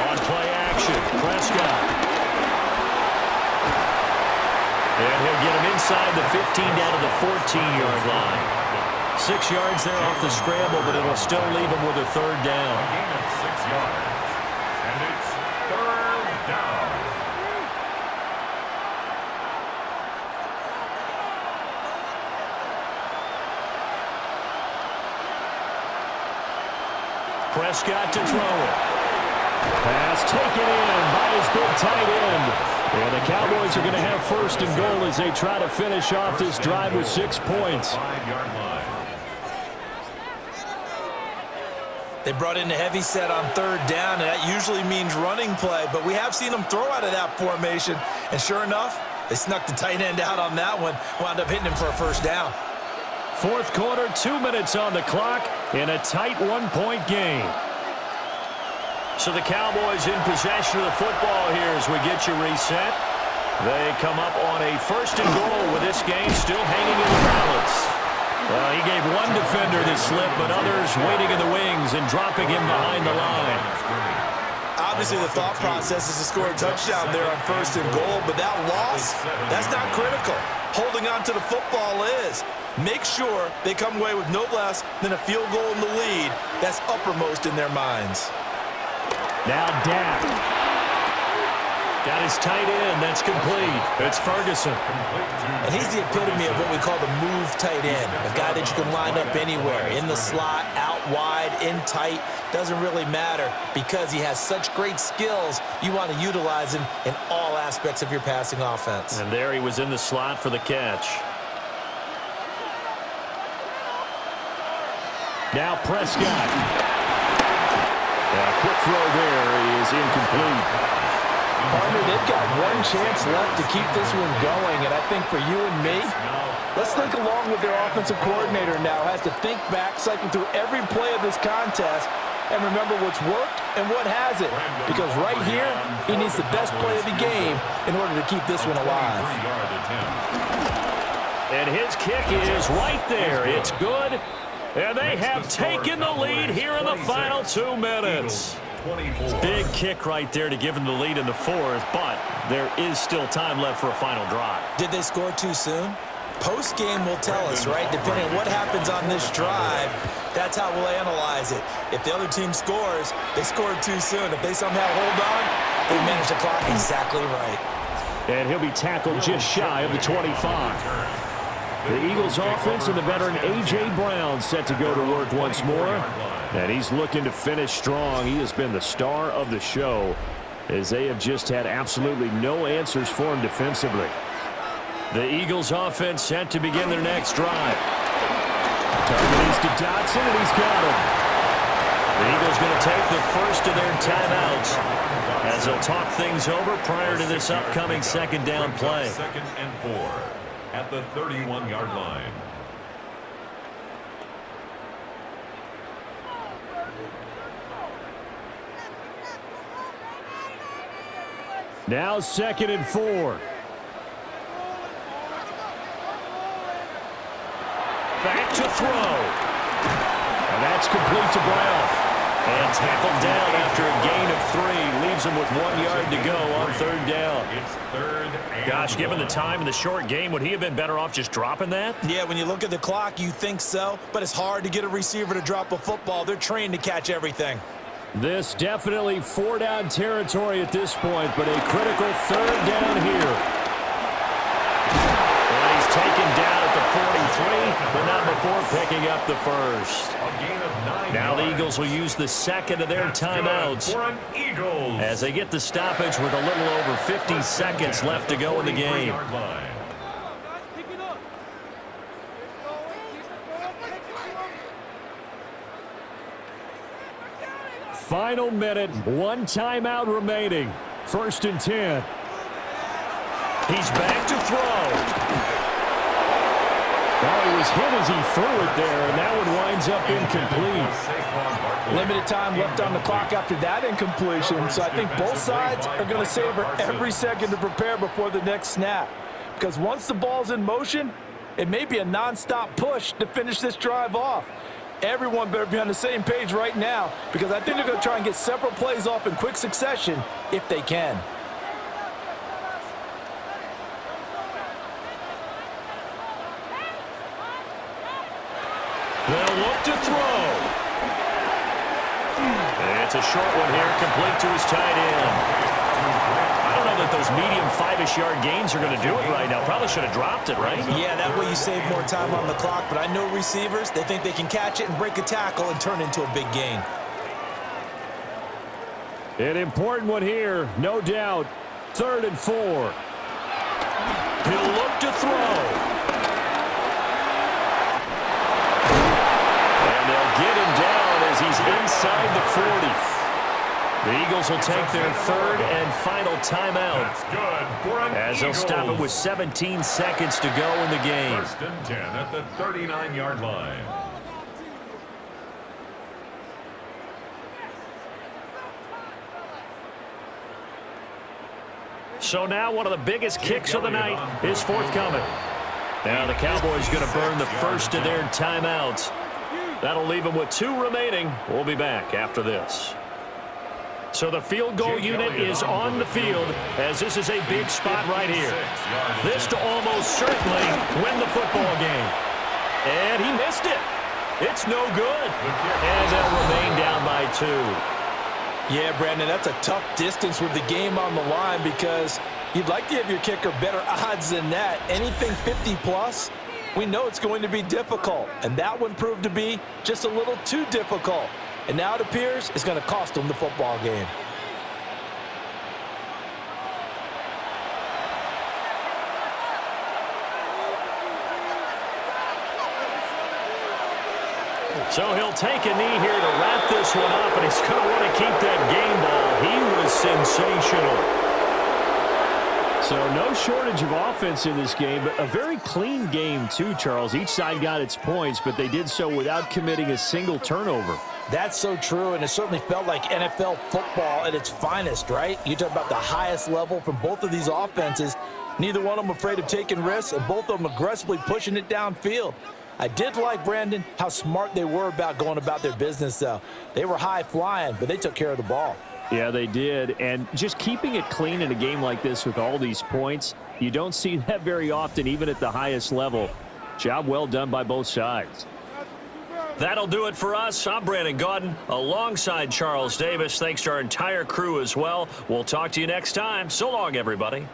On play action, Prescott. And he'll get him inside the 15 down to the 14-yard line. 6 yards there off the scramble, but it'll still leave him with a third down. A gain of 6 yards. And it's third down. Prescott to throw it. Pass taken in by his big tight end. And the Cowboys are going to have 1st and goal as they try to finish off this drive with 6 points. 5-yard line. They brought in a heavy set on 3rd down, and that usually means running play, but we have seen them throw out of that formation, and sure enough, they snuck the tight end out on that one, wound up hitting him for a 1st down. Fourth quarter, 2 minutes on the clock in a tight 1-point game. So the Cowboys in possession of the football here as we get you reset. They come up on a 1st and goal with this game still hanging in the balance. Well, he gave one defender the slip, but others waiting in the wings and dropping him behind the line. Obviously, the thought process is to score a touchdown there on 1st and goal, but that loss, that's not critical. Holding on to the football is. Make sure they come away with no less than a field goal in the lead. That's uppermost in their minds. Now Dak. Got his tight end. That's complete. It's Ferguson. And he's the epitome of what we call the move tight end. A guy that you can line up anywhere. In the slot, out wide, in tight. Doesn't really matter because he has such great skills. You want to utilize him in all aspects of your passing offense. And there he was in the slot for the catch. Now Prescott. A quick throw there is incomplete. Partner, they've got one chance left to keep this one going, and I think for you and me, let's think along with their offensive coordinator now. Has to think back, cycle through every play of this contest, and remember what's worked and what hasn't. Because right here, he needs the best play of the game in order to keep this one alive. And his kick is right there. It's good. And they have taken the lead here in the final 2 minutes. Big kick right there to give them the lead in the 4th, but there is still time left for a final drive. Did they score too soon? Post-game will tell us, right? Depending on what happens on this drive, that's how we'll analyze it. If the other team scores, they scored too soon. If they somehow hold on, they manage the clock exactly right. And he'll be tackled just shy of the 25. The Eagles offense and the veteran A.J. Brown set to go to work once more. And he's looking to finish strong. He has been the star of the show as they have just had absolutely no answers for him defensively. The Eagles offense set to begin their next drive. Target is to Dotson, and he's got him. The Eagles going to take the first of their timeouts as they'll talk things over prior to this upcoming 2nd down play. 2nd and 4 at the 31-yard line. Now 2nd and 4. Back to throw. And that's complete to Brown. And tackled down after a gain of 3. Leaves him with 1 yard to go on 3rd down. It's 3rd and Gosh, given the time in the short game, would he have been better off just dropping that? Yeah, when you look at the clock, you think so, but it's hard to get a receiver to drop a football. They're trained to catch everything. This definitely four-down territory at this point, but a critical third down here. And he's taken down at the 43, but not before picking up the first. A gain of 9 Now the yards. Eagles will use the second of their That's good timeouts for an Eagles. as they get the stoppage with a little over 50 seconds left to go in the game. 43-yard line. Final minute, one timeout remaining. 1st and 10. He's back to throw. Well, he was hit as he threw it there, and that one winds up incomplete. Limited time left on the clock after that incompletion, so I think both sides are going to savor every second to prepare before the next snap. Because once the ball's in motion, it may be a nonstop push to finish this drive off. Everyone better be on the same page right now, because I think they're going to try and get several plays off in quick succession if they can. They'll look to throw. It's a short one here, complete to his tight end. I don't know that those medium 5-ish yard gains are going to do it right now. Probably should have dropped it, right? Yeah, that way you save more time on the clock, but I know receivers, they think they can catch it and break a tackle and turn into a big gain. An important one here, no doubt. 3rd and 4. He'll look to throw. And they'll get him down as he's inside the 40. The Eagles will take their 3rd and final timeout That's good for an as they'll stop it with 17 seconds to go in the game. 1st and 10 at the 39-yard line. So now one of the biggest kicks of the night is forthcoming. Now the Cowboys going to burn the first of their timeouts. That'll leave them with 2 remaining. We'll be back after this. So the field goal unit is on the field as this is a big spot right here. This to almost certainly win the football game. And he missed it. It's no good. And they'll remain down by 2. Yeah, Brandon, that's a tough distance with the game on the line because you'd like to give your kicker better odds than that. Anything 50-plus, we know it's going to be difficult. And that one proved to be just a little too difficult. And now it appears it's going to cost them the football game. So he'll take a knee here to wrap this one up, and he's going to want to keep that game ball. He was sensational. So no shortage of offense in this game, but a very clean game too, Charles. Each side got its points, but they did so without committing a single turnover. That's so true, and it certainly felt like NFL football at its finest, right? You talk about the highest level from both of these offenses. Neither one of them afraid of taking risks, and both of them aggressively pushing it downfield. I did like, Brandon, how smart they were about going about their business, though. They were high-flying, but they took care of the ball. Yeah, they did, and just keeping it clean in a game like this with all these points, you don't see that very often, even at the highest level. Job well done by both sides. That'll do it for us. I'm Brandon Gaudin alongside Charles Davis. Thanks to our entire crew as well. We'll talk to you next time. So long, everybody.